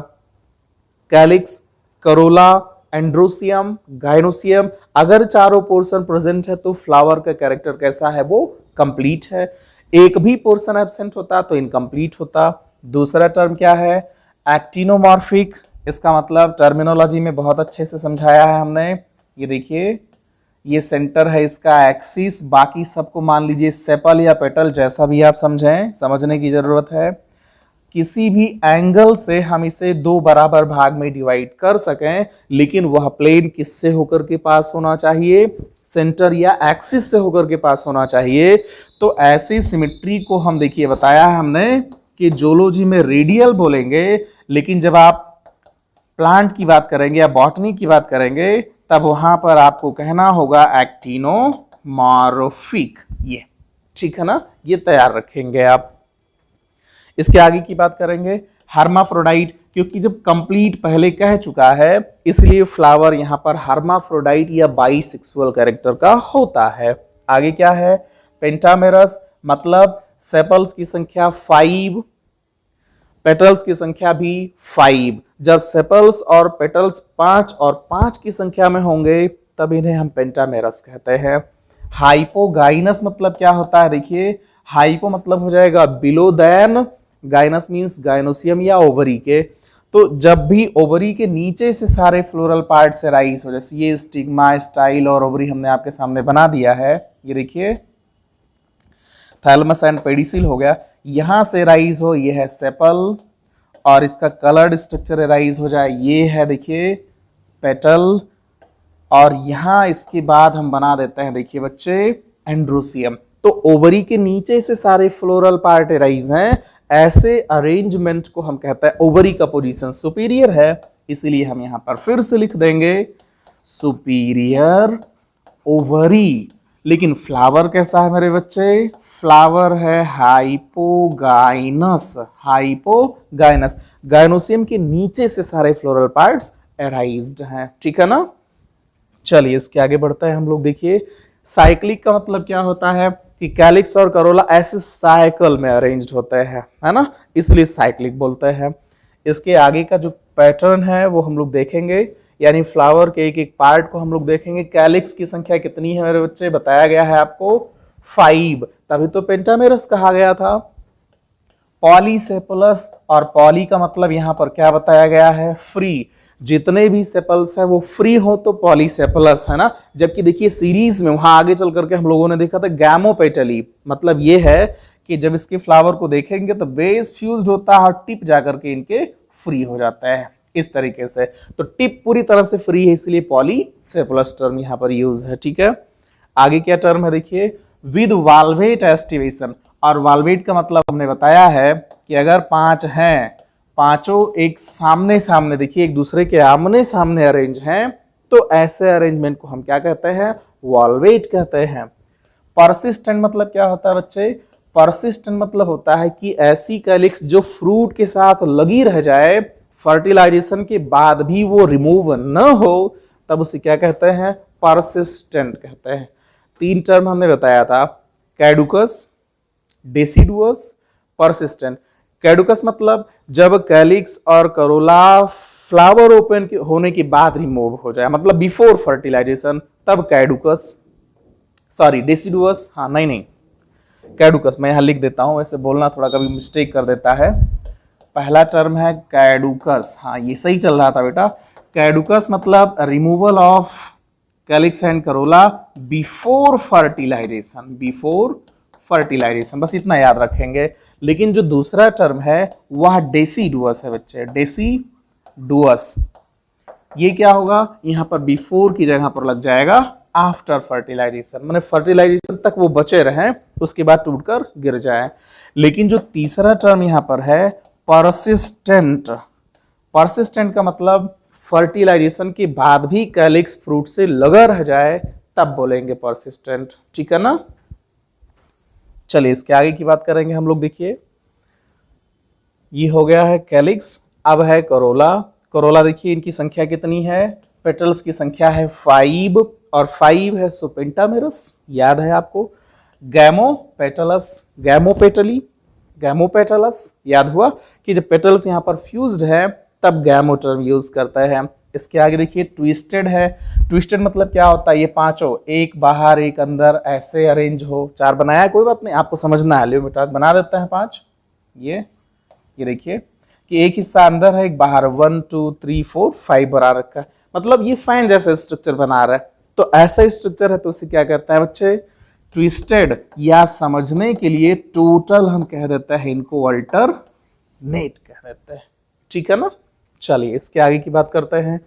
कैलिक्स, करोला, एंड्रोसियम, गाइनोसियम। अगर चारों पोर्शन प्रेजेंट है तो फ्लावर का कैरेक्टर कैसा है, वो कंप्लीट है। एक भी पोर्शन एब्सेंट होता तो इनकम्प्लीट होता। दूसरा टर्म क्या है, एक्टिनोमॉर्फिक। इसका मतलब टर्मिनोलॉजी में बहुत अच्छे से समझाया है हमने। ये देखिए ये सेंटर है इसका एक्सिस, बाकी सबको मान लीजिए सेपल या पेटल, जैसा भी आप समझें, समझने की जरूरत है। किसी भी एंगल से हम इसे 2 बराबर भाग में डिवाइड कर सकें, लेकिन वह प्लेन किससे होकर के पास होना चाहिए, सेंटर या एक्सिस से होकर के पास होना चाहिए। तो ऐसी सिमेट्री को हम देखिए बताया है हमने कि जूलॉजी में रेडियल बोलेंगे, लेकिन जब आप प्लांट की बात करेंगे या बॉटनी की बात करेंगे तब वहां पर आपको कहना होगा एक्टिनोमॉर्फिक, ये ठीक है ना, ये तैयार रखेंगे आप। इसके आगे की बात करेंगे हर्माफ्रोडाइट, क्योंकि जब कंप्लीट पहले कह चुका है इसलिए फ्लावर यहां पर हर्माफ्रोडाइट या बाइसेक्सुअल कैरेक्टर का होता है। आगे क्या है, पेंटामेरस, मतलब सेपल्स की संख्या 5, पेटल्स की संख्या भी 5। जब सेपल्स और पेटल्स 5 और 5 की संख्या में होंगे तब इन्हें हम पेंटामेरस कहते हैं। हाइपोगाइनस मतलब क्या होता है, देखिए हाइपो मतलब हो जाएगा बिलो देन, गाइनस मींस गाइनोसियम या ओवरी के। तो जब भी ओवरी के नीचे से सारे फ्लोरल पार्ट से राइज हो, जैसे ये स्टिग्मा, स्टाइल और ओवरी हमने आपके सामने बना दिया है, ये देखिए थैलमस एंड पेडिसिल हो गया, यहां से राइज हो, ये है सेपल, और इसका कलर्ड स्ट्रक्चर राइज हो जाए, ये है देखिए पेटल, और यहां इसके बाद हम बना देते हैं देखिए बच्चे एंड्रोसियम। तो ओवरी के नीचे से सारे फ्लोरल पार्ट राइज हैं, ऐसे अरेंजमेंट को हम कहते हैं, ओवरी का पोजीशन सुपीरियर है, इसलिए हम यहां पर फिर से लिख देंगे सुपीरियर ओवरी। लेकिन फ्लावर कैसा है मेरे बच्चे, फ्लावर है हाइपोगाइनस, हाइपोगाइनस, गाइनोसियम के नीचे से सारे फ्लोरल पार्ट्स अराइज्ड हैं, ठीक है ना। चलिए इसके आगे बढ़ते हैं हम लोग। देखिए साइक्लिक का मतलब क्या होता है कि कैलिक्स और करोला ऐसे साइकिल में अरेंज्ड होते हैं, है ना, इसलिए साइक्लिक बोलते हैं। इसके आगे का जो पैटर्न है वो हम लोग देखेंगे, यानी फ्लावर के एक एक पार्ट को हम लोग देखेंगे। कैलिक्स की संख्या कितनी है मेरे बच्चे, बताया गया है आपको 5, तभी तो पेंटामेरस कहा गया था। पॉलीसेपलस, और पॉली का मतलब यहां पर क्या बताया गया है, फ्री। जितने भी सेपल्स है वो फ्री हो तो पॉलीसेपलस है ना। जबकि देखिए सीरीज में वहां आगे चल करके हम लोगों ने देखा था गैमोपेटली, मतलब ये है कि जब इसके फ्लावर को देखेंगे तो बेस फ्यूज्ड होता है और टिप जाकर के इनके फ्री हो जाता है इस तरीके से। तो टिप पूरी तरह से फ्री है, इसलिए पॉलीसेपलस टर्म यहां पर यूज है। ठीक है, आगे क्या टर्म है देखिए, विद वाल्वेट एस्टिवेशन। और वाल्वेट का मतलब हमने बताया है कि अगर 5 हैं, पांचों एक सामने सामने, देखिए एक दूसरे के आमने सामने अरेंज हैं, तो ऐसे अरेंजमेंट को हम क्या कहते हैं, वाल्वेट कहते हैं। परसिस्टेंट मतलब क्या होता है बच्चे, परसिस्टेंट मतलब होता है कि ऐसी कैलिक्स जो फ्रूट के साथ लगी रह जाए, फर्टिलाइजेशन के बाद भी वो रिमूव न हो, तब उसे क्या कहते हैं, परसिस्टेंट कहते हैं। 3 टर्म हमने बताया था, कैडुकस, डेसिडुअस, परसिस्टेंट। कैडुकस मतलब जब कैलिक्स और करोला फ्लावर ओपन होने के बाद रिमूव हो जाए, मतलब बिफोर फर्टिलाइजेशन, तब कैडुकस, सॉरी डेसिडुअस, हाँ नहीं कैडुकस, मैं यहां लिख देता हूं, वैसे बोलना थोड़ा कभी मिस्टेक कर देता है। पहला टर्म है कैडुकस, हाँ ये सही चल रहा था बेटा। कैडुकस मतलब removal of calyx and corolla before fertilisation, before fertilisation, बस इतना याद रखेंगे। लेकिन जो दूसरा टर्म है वह डेसिडुअस है बच्चे, डेसिडुअस। ये क्या होगा, यहां पर बिफोर की जगह पर लग जाएगा आफ्टर फर्टिलाइजेशन, माने फर्टिलाइजेशन तक वो बचे रहें, उसके बाद टूटकर गिर जाए। लेकिन जो तीसरा टर्म यहां पर है परसिस्टेंट, परसिस्टेंट का मतलब फर्टिलाइजेशन के बाद भी कैलिक्स फ्रूट से लगा रह जाए, तब बोलेंगे परसिस्टेंट। ठीक है ना, चलिए इसके आगे की बात करेंगे हम लोग। देखिए ये हो गया है कैलिक्स, अब है करोला। करोला देखिए इनकी संख्या कितनी है, पेटल्स की संख्या है 5, और 5 है सो पेंटामेरस, याद है आपको। गैमोपेटलस, गैमोपेटली, गैमोपेटलस, याद हुआ कि जब पेटल्स यहां पर फ्यूज्ड है तब गैमो टर्म यूज करते हैं। इसके आगे देखिए ट्विस्टेड है। ट्विस्टेड मतलब क्या होता है, ये पांचों एक बाहर एक अंदर ऐसे अरेंज हो। 4 बनाया है, कोई बात नहीं, आपको समझना है, लियो बेटा बना देते हैं 5। ये देखिए कि एक हिस्सा अंदर है एक बाहर, 1 2 3 4 5 बना रखा है, मतलब ये फैन जैसा स्ट्रक्चर बना रहा है। तो ऐसा स्ट्रक्चर है तो उसे क्या कहते हैं बच्चे, ट्विस्टेड, या समझने के लिए टोटल हम कह देते हैं इनको अल्टरनेट कह देते हैं। ठीक है ना, चलिए इसके आगे की बात करते हैं।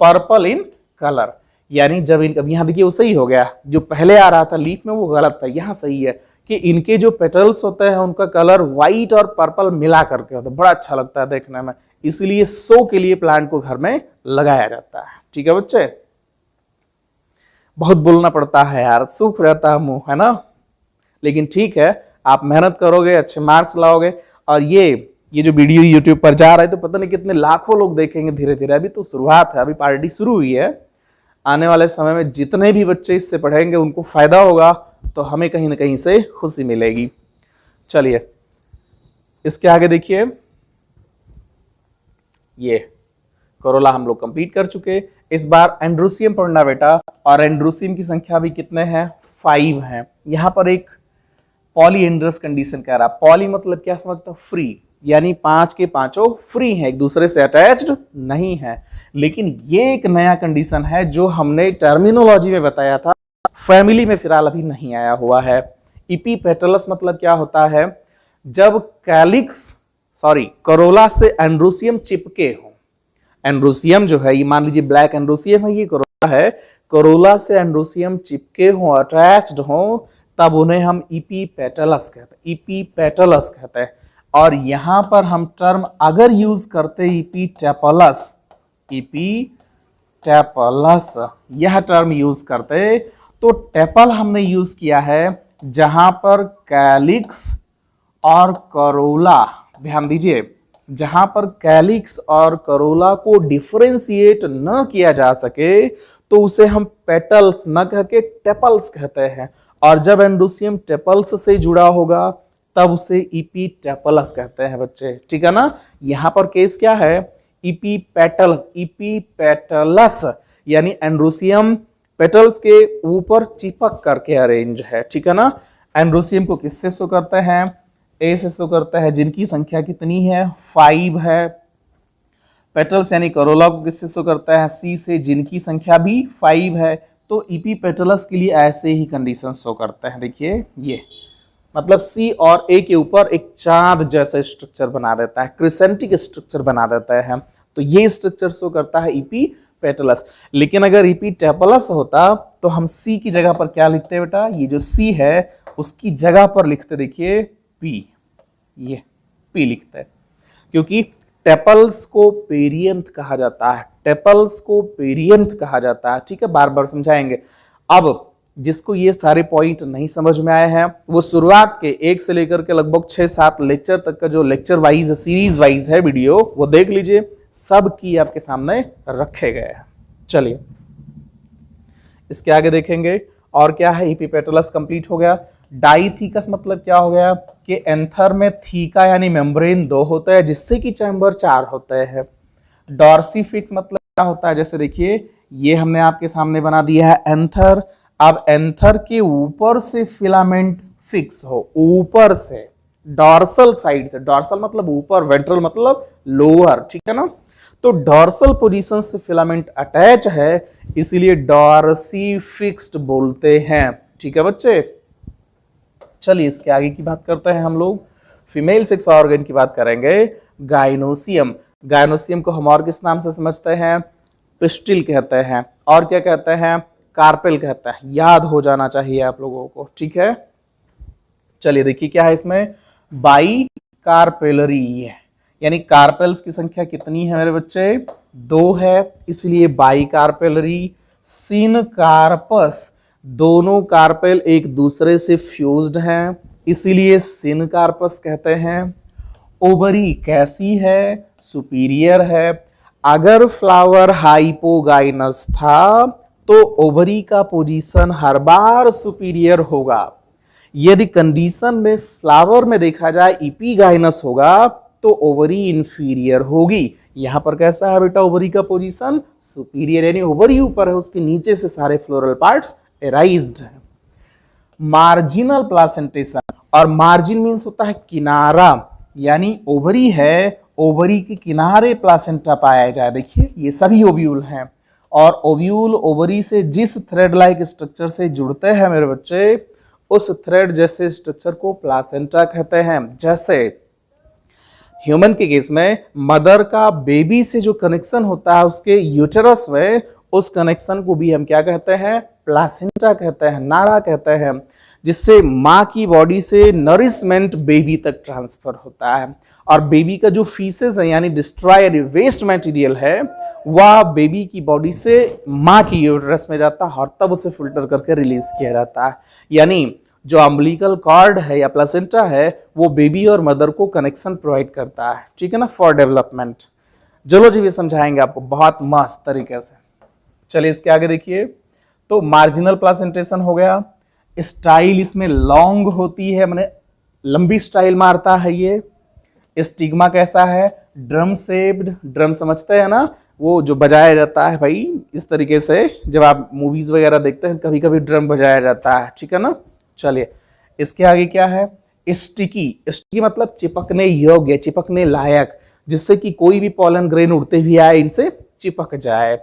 पर्पल इन कलर, यानी जब इन, यहां देखिए वो सही हो गया, जो पहले आ रहा था लीफ में वो गलत था, यहां सही है कि इनके जो पेटल्स होते हैं उनका कलर व्हाइट और पर्पल मिला करके होता है, बड़ा अच्छा लगता है देखने में, इसलिए शो के लिए प्लांट को घर में लगाया जाता है। ठीक है बच्चे, बहुत बोलना पड़ता है यार, सूख रहता है मुंह, है ना, लेकिन ठीक है, आप मेहनत करोगे अच्छे मार्क्स लाओगे। और ये जो वीडियो यूट्यूब पर जा रहा है तो पता नहीं कितने लाखों लोग देखेंगे धीरे धीरे, अभी तो शुरुआत है, अभी पार्टी शुरू हुई है। आने वाले समय में जितने भी बच्चे इससे पढ़ेंगे उनको फायदा होगा, तो हमें कहीं ना कहीं से खुशी मिलेगी। चलिए इसके आगे देखिए, ये कोरोला हम लोग कंप्लीट कर चुके। इस बार एंड्रोसियम पढ़ना बेटा, और एंड्रोसियम की संख्या भी कितने हैं, 5 हैं। यहां पर एक पॉलीएंड्रस कंडीशन कह रहा, पॉली मतलब क्या समझता, फ्री, यानी 5 के पांचों फ्री हैं, एक दूसरे से अटैच्ड नहीं है। लेकिन ये एक नया कंडीशन है जो हमने टर्मिनोलॉजी में बताया था, फैमिली में फिलहाल अभी नहीं आया हुआ है। इपीपेटलस मतलब क्या होता है, जब कैलिक्स करोला से एंड्रोसियम चिपके हो, एंड्रोसियम जो है ये मान लीजिए ब्लैक एंड्रोसियम है, ये करोला है, करोला से एंड्रोसियम चिपके हो, अटैच्ड हो, तब उन्हें हम इपीपेटलस कहते हैं, इपीपेटलस कहते हैं। और यहां पर हम टर्म अगर यूज करते इपीटेपलस, इपीटेपलस यह टर्म यूज करते, तो टेपल हमने यूज किया है जहां पर कैलिक्स और करोला, ध्यान दीजिए, जहां पर कैलिक्स और करोला को डिफरेंशिएट न किया जा सके तो उसे हम पेटल्स न कह के टेपल्स कहते हैं। और जब एंड्रोसियम टेपल्स से जुड़ा होगा तब उसे इपीटेपलस कहते हैं बच्चे, ठीक है ना। यहां पर केस क्या है, इपीपेटलस, इपीपेटलस यानी एंड्रोसियम पेटल्स के ऊपर चिपक करके अरेंज है, ठीक है ना। एंड्रोसियम को किससे शो करते हैं, ए से शो करता है जिनकी संख्या कितनी है, 5 है। पेटल्स यानी करोला को किससे शो करता है, सी से जिनकी संख्या भी 5 है। तो इपीपेटलस के लिए ऐसे ही कंडीशन शो करते हैं, देखिए ये मतलब सी और ए के ऊपर एक चांद जैसा स्ट्रक्चर बना देता है, क्रिसेंटिक स्ट्रक्चर बना देता है, तो ये स्ट्रक्चर शो करता है इपीपेटलस। लेकिन अगर इपीटेपलस होता तो हम सी की जगह पर क्या लिखते हैं बेटा, ये जो सी है उसकी जगह पर लिखते, देखिए पी, ये पी लिखते हैं, क्योंकि टेपल्स को पेरियंथ कहा जाता है, टेपल्स को पेरियंथ कहा जाता है, ठीक है, बार बार समझाएंगे। अब जिसको ये सारे पॉइंट नहीं समझ में आए हैं वो शुरुआत के 1 से लेकर के लगभग 6-7 लेक्चर तक का जो लेक्चर वाइज सीरीज वाइज है वीडियो वो देख लीजिए, सब की आपके सामने रखे गए हैं। चलिए इसके आगे देखेंगे और क्या है, इपीपेटलस कंप्लीट हो गया। डाइथीकस मतलब क्या हो गया कि एंथर में थीका यानी मेम्ब्रेन 2 होता है जिससे कि चैम्बर 4 होते हैं। डॉर्सिफिक्स मतलब क्या होता है, जैसे देखिए ये हमने आपके सामने बना दिया है एंथर। अब एंथर के ऊपर से फिलामेंट फिक्स हो, ऊपर से डॉर्सल साइड से, डॉर्सल मतलब ऊपर, वेंट्रल मतलब लोअर, ठीक है ना। तो डॉर्सल पोजीशन से फिलामेंट अटैच है इसीलिए डॉर्सी फिक्स्ड बोलते हैं, ठीक है बच्चे। चलिए इसके आगे की बात करते हैं हम लोग, फीमेल सेक्स ऑर्गन की बात करेंगे, गायनोसियम। गायनोसियम को हम और किस नाम से समझते हैं, पिस्टिल कहते हैं, और क्या कहते हैं, कार्पेल कहते हैं, याद हो जाना चाहिए आप लोगों को, ठीक है। चलिए देखिए क्या है इसमें, बाई कार्पेलरी, यानी कार्पेल्स की संख्या कितनी है मेरे बच्चे, 2 है, इसलिए बाई कार्पेलरी। सिन कार्पस, दोनों कार्पेल एक दूसरे से फ्यूज्ड हैं इसीलिए सिन कार्पस कहते हैं। ओवरी कैसी है, सुपीरियर है। अगर फ्लावर हाइपोगाइनस था तो ओवरी का पोजीशन हर बार सुपीरियर होगा। यदि कंडीशन में फ्लावर में देखा जाए इपीगाइनस होगा तो ओवरी इंफीरियर होगी। यहां पर कैसा है बेटा, ओवरी का पोजीशन सुपीरियर, यानी ओवरी ऊपर है, उसके नीचे से सारे फ्लोरल पार्ट्स एराइज्ड है। मार्जिनल प्लासेंटेशन, और मार्जिन मींस होता है किनारा, यानी ओवरी है, ओवरी के किनारे प्लासेंटा पाया जाए। देखिए ये सभी ओव्यूल हैं, और ओव्यूल ओवरी से जिस थ्रेड लाइक स्ट्रक्चर से जुड़ते हैं मेरे बच्चे, उस थ्रेड जैसे स्ट्रक्चर को प्लासेंटा कहते हैं। जैसे ह्यूमन के केस में मदर का बेबी से जो कनेक्शन होता है उसके यूटेरस में, उस कनेक्शन को भी हम क्या कहते हैं, प्लासेंटा कहते हैं, नाड़ा कहते हैं, जिससे माँ की बॉडी से नरिशमेंट बेबी तक ट्रांसफर होता है। और बेबी का जो फीसेस है यानी डिस्ट्रॉयड वेस्ट मटेरियल है वह बेबी की बॉडी से माँ की यूटेरस में जाता है और तब उसे फिल्टर करके रिलीज किया जाता है। यानी जो अम्बिलिकल कॉर्ड है या प्लासेंटा है वो बेबी और मदर को कनेक्शन प्रोवाइड करता है, ठीक है ना, फॉर डेवलपमेंट। चलो जी भी समझाएंगे आपको बहुत मस्त तरीके से। चलिए इसके आगे देखिए, तो मार्जिनल प्लासेंटेशन हो गया। स्टाइल इसमें लॉन्ग होती है, माने लंबी स्टाइल मारता है ये। स्टिग्मा कैसा है, ड्रम शेप्ड, ड्रम समझते हैं ना, वो जो बजाया जाता है भाई इस तरीके से, जब आप मूवीज वगैरह देखते हैं कभी कभी ड्रम बजाया जाता है, ठीक है ना। चलिए इसके आगे क्या है, स्टिकी। स्टिकी मतलब चिपकने योग्य, चिपकने लायक, जिससे कि कोई भी पॉलन ग्रेन उड़ते हुए आए इनसे चिपक जाए।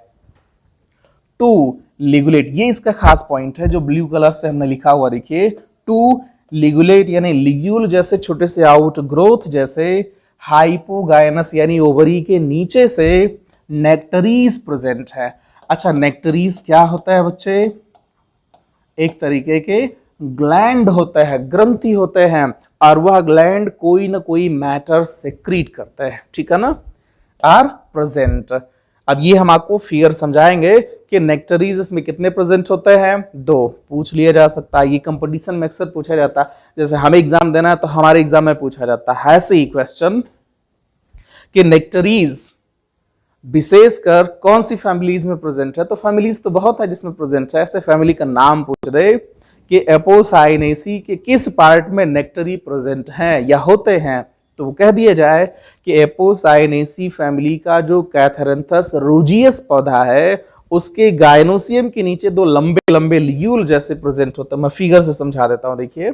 टू लिगुलेट, ये इसका खास पॉइंट है जो ब्लू कलर से हमने लिखा हुआ, देखिए टू लिगुलेट, यानी लिग्यूल जैसे छोटे से आउट ग्रोथ जैसे हाइपोगायनस यानी ओवरी के नीचे से नेक्टरीज प्रेजेंट है। अच्छा नेक्टरीज क्या होता है बच्चे, एक तरीके के ग्लैंड होते हैं, ग्रंथि होते हैं, और वह ग्लैंड कोई ना कोई मैटर सेक्रीट करते हैं, ठीक है ना, आर प्रेजेंट। अब ये हम आपको फिगर समझाएंगे कि नेक्टरीज इसमें कितने प्रेजेंट होते हैं, 2 पूछ लिया जा सकता है। ये कंपटीशन में अक्सर पूछा जाता है, जैसे हमें एग्जाम देना है तो हमारे एग्जाम में पूछा जाता है ऐसे ही क्वेश्चन कि नेक्टरीज विशेषकर कौन सी फैमिलीज में प्रेजेंट है। तो फैमिलीज तो बहुत है जिसमें प्रेजेंट है, ऐसे फैमिली का नाम पूछ दे कि एपोसाइनेसी के किस पार्ट में नेक्टरी प्रेजेंट हैं या होते हैं, तो वो कह दिया जाए कि एपोसाइनेसी फैमिली का जो कैथेरेंथस रूजियस पौधा है उसके गायनोसियम के नीचे दो लंबे लंबे ल्यूल जैसे प्रेजेंट होते हैं। मैं फिगर से समझा देता हूं, देखिए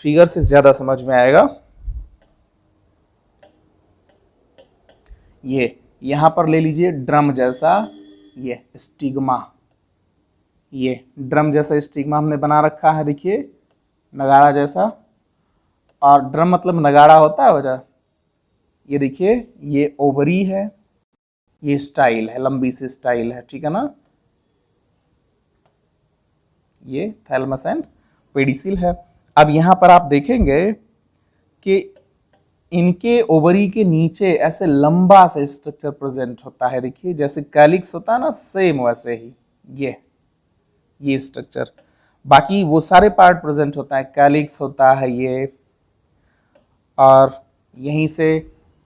फिगर से ज्यादा समझ में आएगा। ये यहां पर ले लीजिए ड्रम जैसा ये स्टिग्मा, ये ड्रम जैसा स्टिग्मा हमने बना रखा है, देखिए नगाड़ा जैसा, और ड्रम मतलब नगाड़ा होता है वजह। ये देखिए ये ओवरी है, ये स्टाइल है, लंबी सी स्टाइल है, ठीक है ना। ये थैलमस एंड पेडिसिल है। अब यहां पर आप देखेंगे कि इनके ओवरी के नीचे ऐसे लंबा सा स्ट्रक्चर प्रेजेंट होता है, देखिए जैसे कैलिक्स होता है ना, सेम वैसे ही ये स्ट्रक्चर। बाकी वो सारे पार्ट प्रेजेंट होता है, कैलिक्स होता है ये, और यहीं से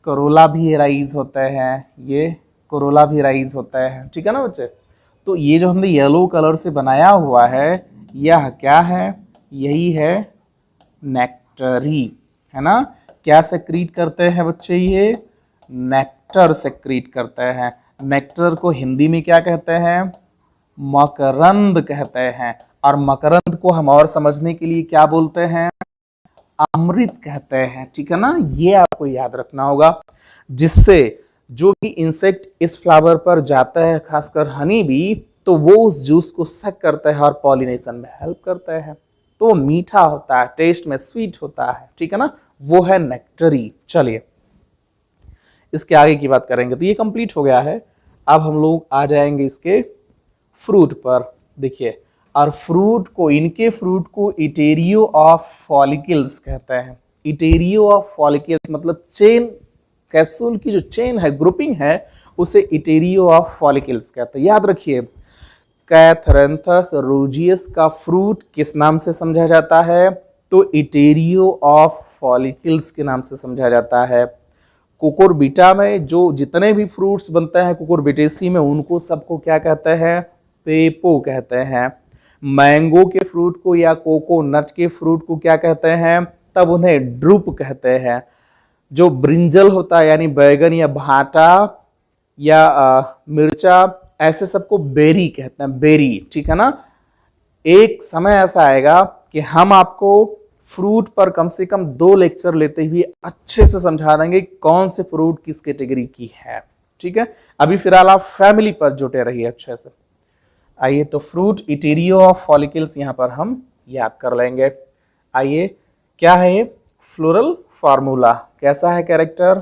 कोरोला भी राइज होते हैं, ये कोरोला भी राइज होता है, ठीक है ना बच्चे। तो ये जो हमने येलो कलर से बनाया हुआ है यह क्या है, यही है नेक्टरी, है ना। क्या सेक्रीट करते हैं बच्चे, ये नेक्टर सेक्रीट करते हैं। नेक्टर को हिंदी में क्या कहते हैं, मकरंद कहते हैं, और मकरंद को हम और समझने के लिए क्या बोलते हैं, अमृत कहते हैं, ठीक है ना। ये आपको याद रखना होगा, जिससे जो भी इंसेक्ट इस फ्लावर पर जाता है, खासकर हनी बी, तो वो उस जूस को सक करता है और पॉलिनेशन में हेल्प करता है, तो मीठा होता है, टेस्ट में स्वीट होता है, ठीक है ना। वो है नेक्टरी। चलिए इसके आगे की बात करेंगे। तो ये कंप्लीट हो गया है। अब हम लोग आ जाएंगे इसके फ्रूट पर, देखिए। और फ्रूट को, इनके फ्रूट को इटेरियो ऑफ फॉलिकल्स कहते हैं। इटेरियो ऑफ फॉलिकल्स मतलब चेन, कैप्सूल की जो चेन है, ग्रुपिंग है, उसे इटेरियो ऑफ फॉलिकल्स कहते हैं। याद रखिए कैथेरेंथस रूजियस का फ्रूट किस नाम से समझा जाता है, तो इटेरियो ऑफ फॉलिकल्स के नाम से समझा जाता है। कुकुरबिटा में जो जितने भी फ्रूट्स बनते हैं कुकुरबिटेसी में, उनको सबको क्या कहते हैं, पेपो कहते हैं। मैंगो के फ्रूट को या कोकोनट के फ्रूट को क्या कहते हैं, तब उन्हें ड्रुप कहते हैं। जो ब्रिंजल होता है यानी बैगन या भाटा या मिर्चा, ऐसे सबको बेरी कहते हैं, बेरी, ठीक है ना। एक समय ऐसा आएगा कि हम आपको फ्रूट पर कम से कम 2 लेक्चर लेते हुए अच्छे से समझा देंगे कौन से फ्रूट किस कैटेगरी की है, ठीक है। अभी फिलहाल आप फैमिली पर जुटे रहिए अच्छे से। आइए तो फ्रूट इटेरियो ऑफ फॉलिकल्स यहां पर हम याद कर लेंगे। आइए क्या है ये, फ्लोरल फार्मूला। कैसा है कैरेक्टर,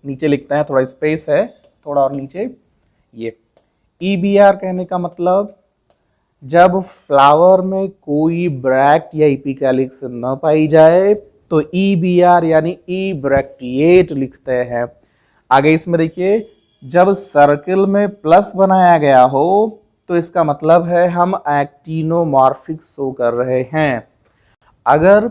नीचे लिखते हैं, थोड़ा स्पेस है, थोड़ा और नीचे। ये EBR कहने का मतलब जब फ्लावर में कोई ब्रैक्ट या इपिकैलिक्स न पाई जाए तो EBR यानी इब्रैक्टिएट लिखते हैं। आगे इसमें देखिए, जब सर्किल में प्लस बनाया गया हो तो इसका मतलब है हम एक्टिनोमॉर्फिक शो कर रहे हैं। अगर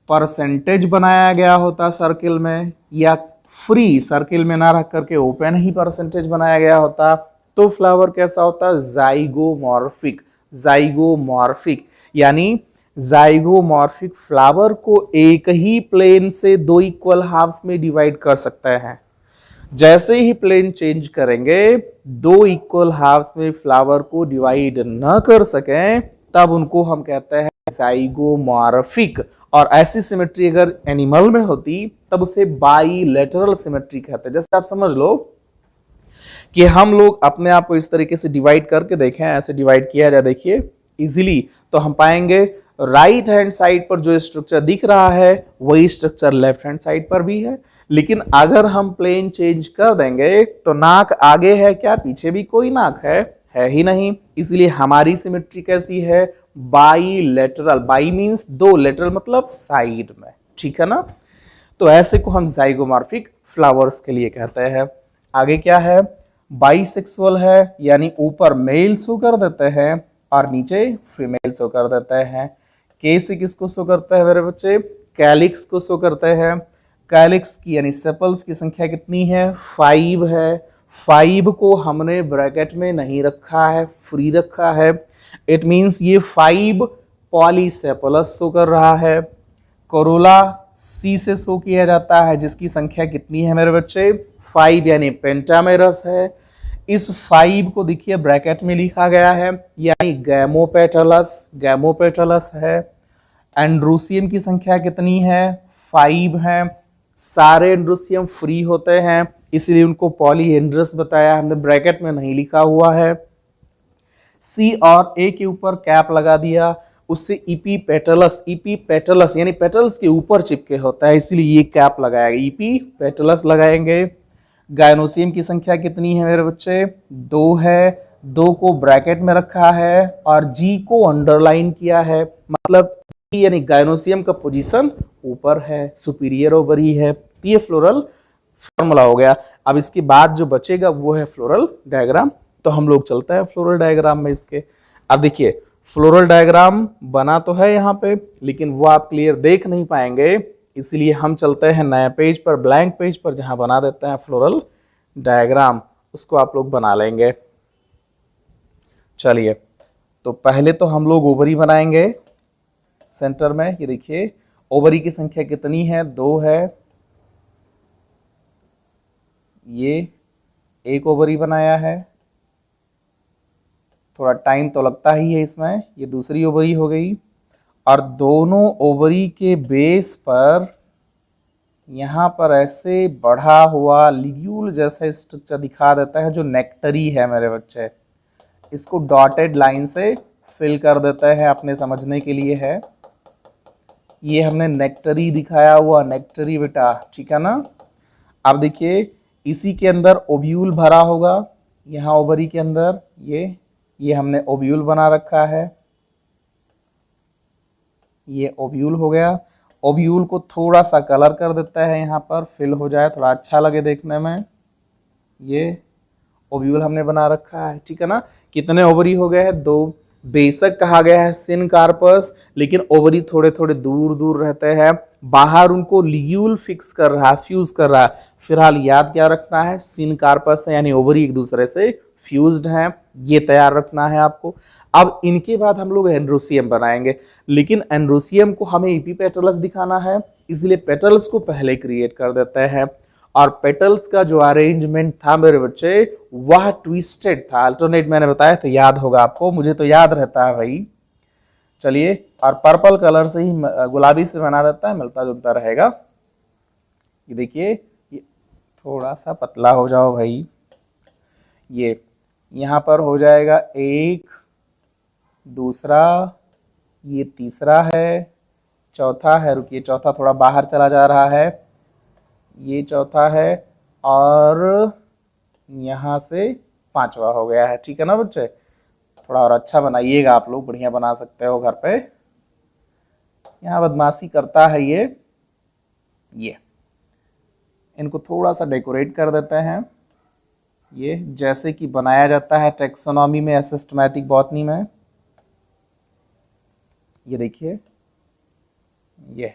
परसेंटेज बनाया गया होता सर्किल में, या फ्री सर्किल में ना रख करके ओपन ही परसेंटेज बनाया गया होता, तो फ्लावर कैसा होता, जाइगोमॉर्फिक। जाइगोमॉर्फिक यानी जाइगोमॉर्फिक फ्लावर को एक ही प्लेन से 2 इक्वल हाफ्स में डिवाइड कर सकते हैं। जैसे ही प्लेन चेंज करेंगे, 2 इक्वल हाफ्स में फ्लावर को डिवाइड न कर सकें, तब उनको हम कहते हैं जाइगोमॉर्फिक। और ऐसी सिमेट्री अगर एनिमल में होती तब उसे बाइलेटरल सिमेट्री कहते हैं। जैसे आप समझ लो कि हम लोग अपने आप को इस तरीके से डिवाइड करके देखें, ऐसे डिवाइड किया जाए, देखिए इजीली, तो हम पाएंगे राइट हैंड साइड पर जो स्ट्रक्चर दिख रहा है वही स्ट्रक्चर लेफ्ट हैंड साइड पर भी है। लेकिन अगर हम प्लेन चेंज कर देंगे तो नाक आगे है क्या, पीछे भी कोई नाक है ही नहीं। इसलिए हमारी सिमेट्री कैसी है, बाइलेटरल। बाई मींस 2, लेटरल मतलब साइड में, ठीक है ना। तो ऐसे को हम जाइगोमॉर्फिक फ्लावर्स के लिए कहते हैं। आगे क्या है, बाइसेक्सुअल है, यानी ऊपर मेल शो कर देते हैं और नीचे फीमेल शो कर देते हैं। केस किसको शो करता है मेरे बच्चे, कैलिक्स को शो करते हैं। कैलिक्स की यानी सेपल्स की संख्या कितनी है, 5 है। 5 को हमने ब्रैकेट में नहीं रखा है, फ्री रखा है। इट मीन्स ये 5 पॉलीसेपोलस शो कर रहा है। कोरोला सी से शो किया जाता है, जिसकी संख्या कितनी है मेरे बच्चे? 5, यानी पेंटामेरस है। इस 5 को देखिए ब्रैकेट में लिखा गया है, यानी गैमोपेटलस, गैमोपेटलस है। एंड्रोसियम की संख्या कितनी है? 5 है। सारे एंड्रोसियम फ्री होते हैं, इसलिए उनको पॉलीहेड्रस बताया, हमने ब्रैकेट में नहीं लिखा हुआ है। सी और ए के ऊपर कैप लगा दिया, उससे इपीपेटलस, इपीपेटलस यानी पेटल्स के ऊपर चिपके होता है, इसलिए ये कैप लगाया, इपीपेटलस लगाएंगे। गायनोसियम की संख्या कितनी है मेरे बच्चे? 2 है। 2 को ब्रैकेट में रखा है और जी को अंडरलाइन किया है, मतलब यानी गायनोसियम का पोजीशन ऊपर है, सुपीरियर ओवरी है। ये फ्लोरल फॉर्मूला हो गया। अब इसके बाद जो बचेगा वो है फ्लोरल डायग्राम। तो हम लोग चलते हैं फ्लोरल डायग्राम में इसके। अब देखिए फ्लोरल डायग्राम बना तो है यहाँ पे, लेकिन वो आप क्लियर देख नहीं पाएंगे, इसलिए हम चलते हैं नए पेज पर, ब्लैंक पेज पर, जहां बना देते हैं फ्लोरल डायग्राम, उसको आप लोग बना लेंगे। चलिए, तो पहले तो हम लोग ओवरी बनाएंगे सेंटर में। ये देखिए ओवरी की संख्या कितनी है? 2 है। ये एक ओवरी बनाया है, थोड़ा टाइम तो लगता ही है इसमें। ये दूसरी ओवरी हो गई, और दोनों ओवरी के बेस पर यहाँ पर ऐसे बढ़ा हुआ लिग्यूल जैसा स्ट्रक्चर दिखा देता है, जो नेक्टरी है मेरे बच्चे। इसको डॉटेड लाइन से फिल कर देता है, अपने समझने के लिए है। ये हमने नेक्टरी दिखाया हुआ, नेक्टरी बेटा, ठीक है ना। अब देखिए इसी के अंदर ओव्यूल भरा होगा, यहाँ ओवरी के अंदर ये हमने ओव्यूल बना रखा है। ये ओव्यूल हो गया। ओव्यूल को थोड़ा सा कलर कर देता है, यहाँ पर फिल हो जाए, थोड़ा अच्छा लगे देखने में। ये ओव्यूल हमने बना रखा है, ठीक है ना। कितने ओवरी हो गए हैं? 2। बेशक कहा गया है सिनकार्पस, लेकिन ओवरी थोड़े थोड़े दूर दूर रहते हैं, बाहर उनको लिग्यूल फिक्स कर रहा है, फ्यूज कर रहा है। फिलहाल याद क्या रखना है? सिनकार्पस है, यानी ओवरी एक दूसरे से फ्यूज्ड हैं, ये तैयार रखना है आपको। अब इनके बाद हम लोग एंड्रोसियम बनाएंगे, लेकिन एंड्रोसियम को हमें एपीपेटलस दिखाना है, इसलिए पेटल्स को पहले क्रिएट कर देते हैं। और पेटल्स का जो अरेंजमेंट था मेरे बच्चे, वह ट्विस्टेड था, अल्टरनेट मैंने बताया था, याद होगा आपको, मुझे तो याद रहता है भाई। चलिए, और पर्पल कलर से ही, गुलाबी से बना देता है, मिलता जुलता रहेगा। ये देखिए, ये थोड़ा सा पतला हो जाओ भाई। ये यहाँ पर हो जाएगा 1, दूसरा, ये तीसरा है, चौथा है, रुकिए चौथा थोड़ा बाहर चला जा रहा है, ये चौथा है, और यहाँ से 5वां हो गया है, ठीक है ना बच्चे। थोड़ा और अच्छा बनाइएगा आप लोग, बढ़िया बना सकते हो घर पे। यहाँ बदमाशी करता है ये इनको थोड़ा सा डेकोरेट कर देते हैं, ये जैसे कि बनाया जाता है टेक्सोनॉमी में या सिस्टमैटिक बॉटनी में। ये देखिए, ये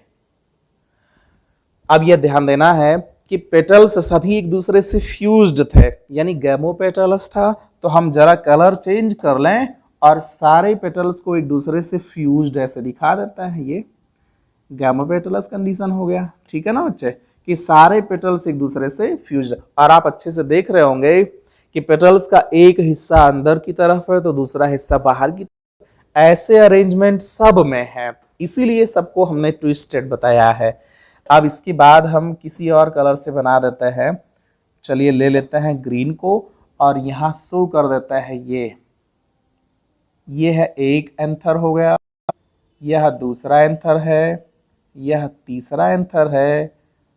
अब यह ध्यान देना है कि पेटल्स सभी एक दूसरे से फ्यूज्ड थे, यानी गैमोपेटलस था, तो हम जरा कलर चेंज कर लें और सारे पेटल्स को एक दूसरे से फ्यूज्ड ऐसे दिखा देता है। ये गैमोपेटलस कंडीशन हो गया, ठीक है ना बच्चे, कि सारे पेटल्स एक दूसरे से फ्यूज्ड। और आप अच्छे से देख रहे होंगे कि पेटल्स का एक हिस्सा अंदर की तरफ है तो दूसरा हिस्सा बाहर की तरफ, ऐसे अरेंजमेंट सब में है, इसीलिए सबको हमने ट्विस्टेड बताया है। अब इसके बाद हम किसी और कलर से बना देते हैं। चलिए ले लेते हैं ग्रीन को, और यहां शो कर देता है ये है एक एंथर हो गया, यह दूसरा एंथर है, यह तीसरा एंथर है,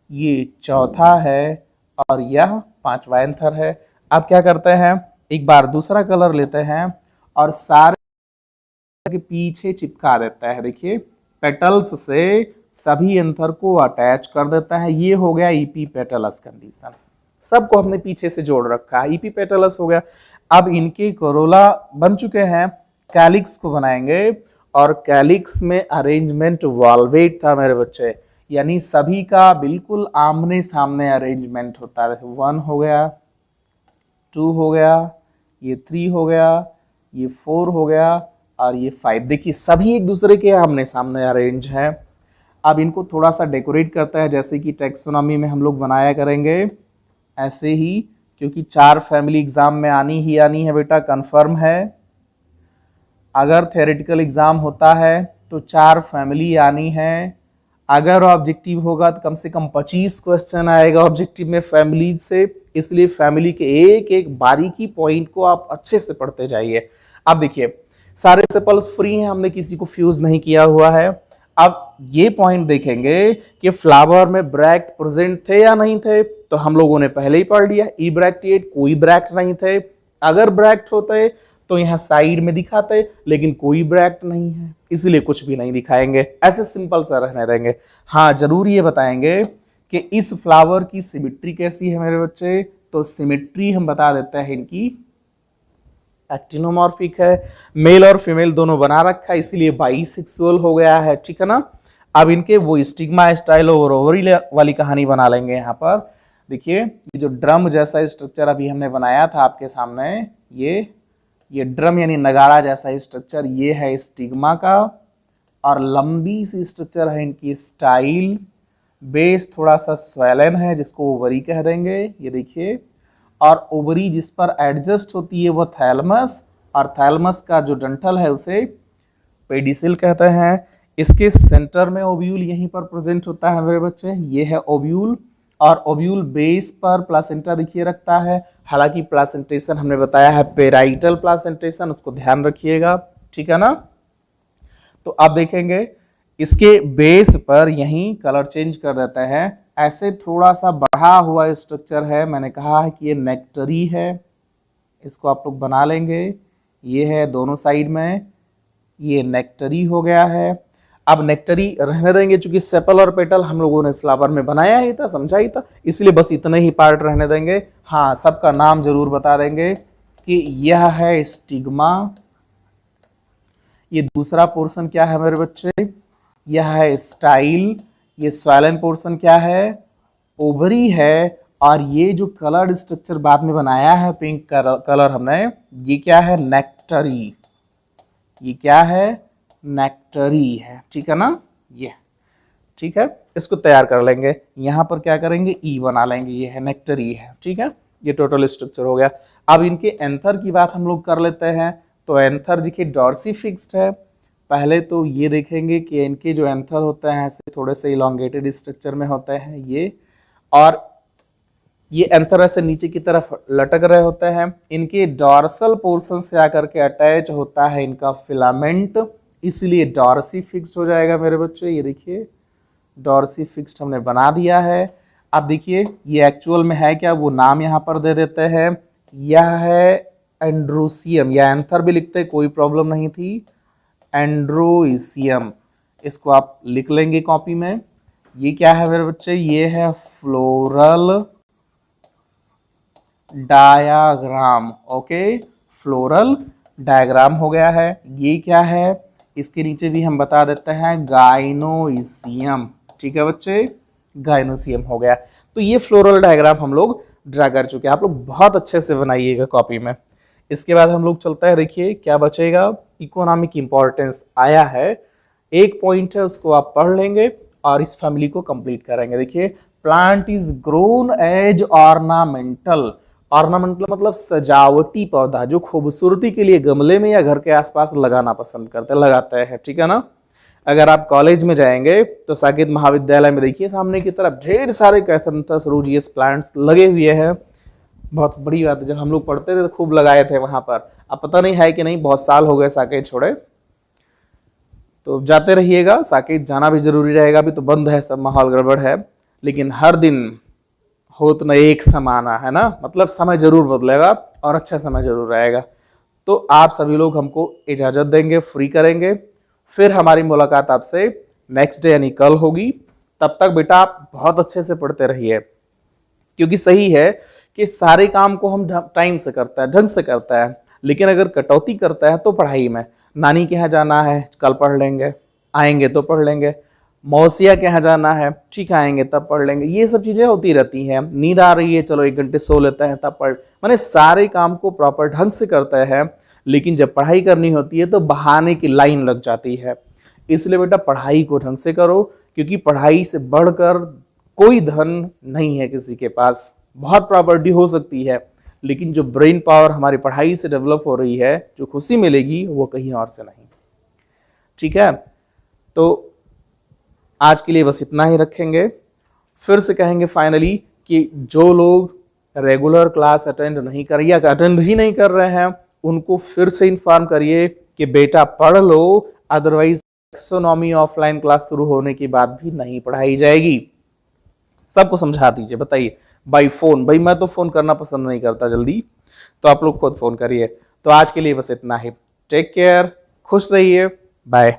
ये चौथा है, और यह 5वां एंथर है। अब क्या करते हैं, एक बार दूसरा कलर लेते हैं और सारे के पीछे चिपका देता है। देखिए पेटल्स से सभी एंथर को अटैच कर देता है। ये हो गया इपीपेटलस कंडीशन, सबको हमने पीछे से जोड़ रखा है, इपीपेटलस हो गया। अब इनके कोरोला बन चुके हैं, कैलिक्स को बनाएंगे, और कैलिक्स में अरेंजमेंट वॉल्वेट था मेरे बच्चे, यानी सभी का बिल्कुल आमने सामने अरेंजमेंट होता है। 1 हो गया, 2 हो गया, ये 3 हो गया, ये 4 हो गया, और ये 5। देखिए सभी एक दूसरे के हमने सामने अरेंज हैं। अब इनको थोड़ा सा डेकोरेट करता है, जैसे कि टैक्सोनॉमी में हम लोग बनाया करेंगे ऐसे ही, क्योंकि 4 फैमिली एग्जाम में आनी ही आनी है बेटा, कंफर्म है। अगर थ्योरेटिकल एग्जाम होता है तो 4 फैमिली आनी है। अगर ऑब्जेक्टिव होगा तो कम से कम 25 क्वेश्चन आएगा ऑब्जेक्टिव में फैमिली से, इसलिए फैमिली के एक एक बारीकी पॉइंट को आप अच्छे से पढ़ते जाइए। अब देखिए सारे सेपल्स फ्री हैं, हमने किसी को फ्यूज नहीं किया हुआ है। अब ये पॉइंट देखेंगे कि फ्लावर में ब्रैक्ट प्रेजेंट थे या नहीं थे, तो हम लोगों ने पहले ही पढ़ लिया, ई ब्रैक्टिएट कोई ब्रैक्ट नहीं थे। अगर ब्रैक्ट होते तो यहां साइड में दिखाते, लेकिन कोई ब्रैक्ट नहीं है इसलिए कुछ भी नहीं दिखाएंगे, ऐसे सिंपल सा रहने देंगे। हाँ जरूर ये बताएंगे कि इस फ्लावर की सिमेट्री कैसी है मेरे बच्चे, तो सिमेट्री हम बता देते हैं इनकी एक्टिनोमॉर्फिक है, मेल और फीमेल दोनों बना रखा है इसलिए बाइसेक्सुअल हो गया है, ठीक है ना। अब इनके वो स्टिग्मा स्टाइल और ओवरी वाली कहानी बना लेंगे। यहाँ पर देखिए ये जो ड्रम जैसा स्ट्रक्चर अभी हमने बनाया था आपके सामने, ये ड्रम यानी नगाड़ा जैसा स्ट्रक्चर, ये है स्टिग्मा का, और लंबी सी स्ट्रक्चर है इनकी स्टाइल। बेस थोड़ा सा स्वेलन है जिसको ओवरी कह देंगे, ये देखिए, और ओवरी जिस पर एडजस्ट होती है वो थैलमस, और थैलमस का जो डंठल है उसे पेडिसिल कहते हैं। इसके सेंटर में ओव्यूल यहीं पर प्रेजेंट होता है मेरे बच्चे, ये है ओव्यूल, और ओव्यूल बेस पर प्लासेंटा देखिए रखता है। हालांकि प्लासेंटेशन हमने बताया है पेराइटल प्लासेंटेशन, उसको ध्यान रखिएगा, ठीक है ना। तो आप देखेंगे इसके बेस पर यहीं कलर चेंज कर देते हैं, ऐसे थोड़ा सा बढ़ा हुआ स्ट्रक्चर है। मैंने कहा है कि ये नेक्टरी है, इसको आप लोग बना लेंगे, ये है दोनों साइड में, ये नेक्टरी हो गया है। अब नेक्टरी रहने देंगे क्योंकि सेपल और पेटल हम लोगों ने फ्लावर में बनाया ही था, समझा ही था, इसलिए बस इतने ही पार्ट रहने देंगे। हाँ सबका नाम जरूर बता देंगे कि यह है स्टिग्मा, ये दूसरा पोर्शन क्या है मेरे बच्चे, यह है स्टाइल, ये स्वेलन पोर्शन क्या है, ओवरी है, और ये जो कलर्ड स्ट्रक्चर बाद में बनाया है पिंक कलर हमने, ये क्या है, नेक्टरी, ये क्या है, नेक्टरी है, ठीक है ना, ये ठीक है। इसको तैयार कर लेंगे, यहां पर क्या करेंगे, ई बना लेंगे, ये है नेक्टरी है, ठीक है। ये टोटल स्ट्रक्चर हो गया। अब इनके एंथर की बात हम लोग कर लेते हैं। तो एंथर देखिए डॉर्सी फिक्स्ड है। पहले तो ये देखेंगे कि इनके जो एंथर होते हैं ऐसे थोड़े से इलोंगेटेड स्ट्रक्चर में होते हैं ये, और ये एंथर ऐसे नीचे की तरफ लटक रहे होते हैं। इनके डॉर्सल पोर्शन से आकर के अटैच होता है इनका फिलामेंट, इसलिए डॉर्सी फिक्स्ड हो जाएगा मेरे बच्चे। ये देखिए डॉर्सी फिक्स्ड हमने बना दिया है। अब देखिए ये एक्चुअल में है क्या, वो नाम यहाँ पर दे देते हैं, यह है एंड्रोसियम, या एंथर भी लिखते कोई प्रॉब्लम नहीं थी, एंड्रोइसियम, इसको आप लिख लेंगे कॉपी में। ये क्या है मेरे बच्चे, ये है floral diagram, okay, floral diagram हो गया है। ये क्या है, इसके नीचे भी हम बता देते हैं गाइनोइसियम, ठीक है बच्चे, गाइनोसियम हो गया। तो ये फ्लोरल डायग्राम हम लोग ड्रा कर चुके हैं, आप लोग बहुत अच्छे से बनाइएगा कॉपी में। इसके बाद हम लोग चलता है, देखिए क्या बचेगा, इकोनॉमिक इंपॉर्टेंस आया है, एक पॉइंट है उसको आप पढ़ लेंगे और इस फैमिली को कंप्लीट करेंगे। देखिए plant is grown as ornamental, ornamental मतलब सजावटी पौधा, जो खूबसूरती के लिए गमले में या घर के आसपास लगाना पसंद करते हैं, लगाते हैं, ठीक है ना। अगर आप कॉलेज में जाएंगे तो साकेत महाविद्यालय में देखिए सामने की तरफ ढेर सारे कैथनथस रूजियस प्लांट्स लगे हुए हैं। बहुत बड़ी बात है, जब हम लोग पढ़ते थे तो खूब लगाए थे वहां पर। अब पता नहीं है कि नहीं, बहुत साल हो गए साकेत छोड़े, तो जाते रहिएगा, साकेत जाना भी जरूरी रहेगा। अभी तो बंद है, सब माहौल गड़बड़ है, लेकिन हर दिन हो तो न एक समाना है ना, मतलब समय जरूर बदलेगा और अच्छा समय जरूर रहेगा। तो आप सभी लोग हमको इजाजत देंगे, फ्री करेंगे, फिर हमारी मुलाकात आपसे नेक्स्ट डे यानी कल होगी। तब तक बेटा आप बहुत अच्छे से पढ़ते रहिए, क्योंकि सही है कि सारे काम को हम टाइम से करता है, ढंग से करता है, लेकिन अगर कटौती करता है तो पढ़ाई में, नानी के यहाँ जाना है कल पढ़ लेंगे, आएंगे तो पढ़ लेंगे, मौसिया के यहाँ जाना है ठीक आएंगे तब पढ़ लेंगे, ये सब चीजें होती रहती हैं। नींद आ रही है चलो 1 घंटे सो लेते हैं तब पढ़, माने सारे काम को प्रॉपर ढंग से करते हैं, लेकिन जब पढ़ाई करनी होती है तो बहाने की लाइन लग जाती है। इसलिए बेटा पढ़ाई को ढंग से करो, क्योंकि पढ़ाई से बढ़कर कोई धन नहीं है किसी के पास। बहुत प्रॉपर्टी हो सकती है, लेकिन जो ब्रेन पावर हमारी पढ़ाई से डेवलप हो रही है, जो खुशी मिलेगी वो कहीं और से नहीं। ठीक है, तो आज के लिए बस इतना ही रखेंगे। फिर से कहेंगे फाइनली कि जो लोग रेगुलर क्लास अटेंड नहीं कर या अटेंड ही नहीं कर रहे हैं, उनको फिर से इन्फॉर्म करिए कि बेटा पढ़ लो, अदरवाइज टैक्सोनॉमी ऑफलाइन क्लास शुरू होने के बाद भी नहीं पढ़ाई जाएगी। सबको समझा दीजिए। बताइए बाई फोन, भाई मैं तो फोन करना पसंद नहीं करता जल्दी, तो आप लोग खुद फोन करिए। तो आज के लिए बस इतना ही। टेक केयर, खुश रहिए, बाय।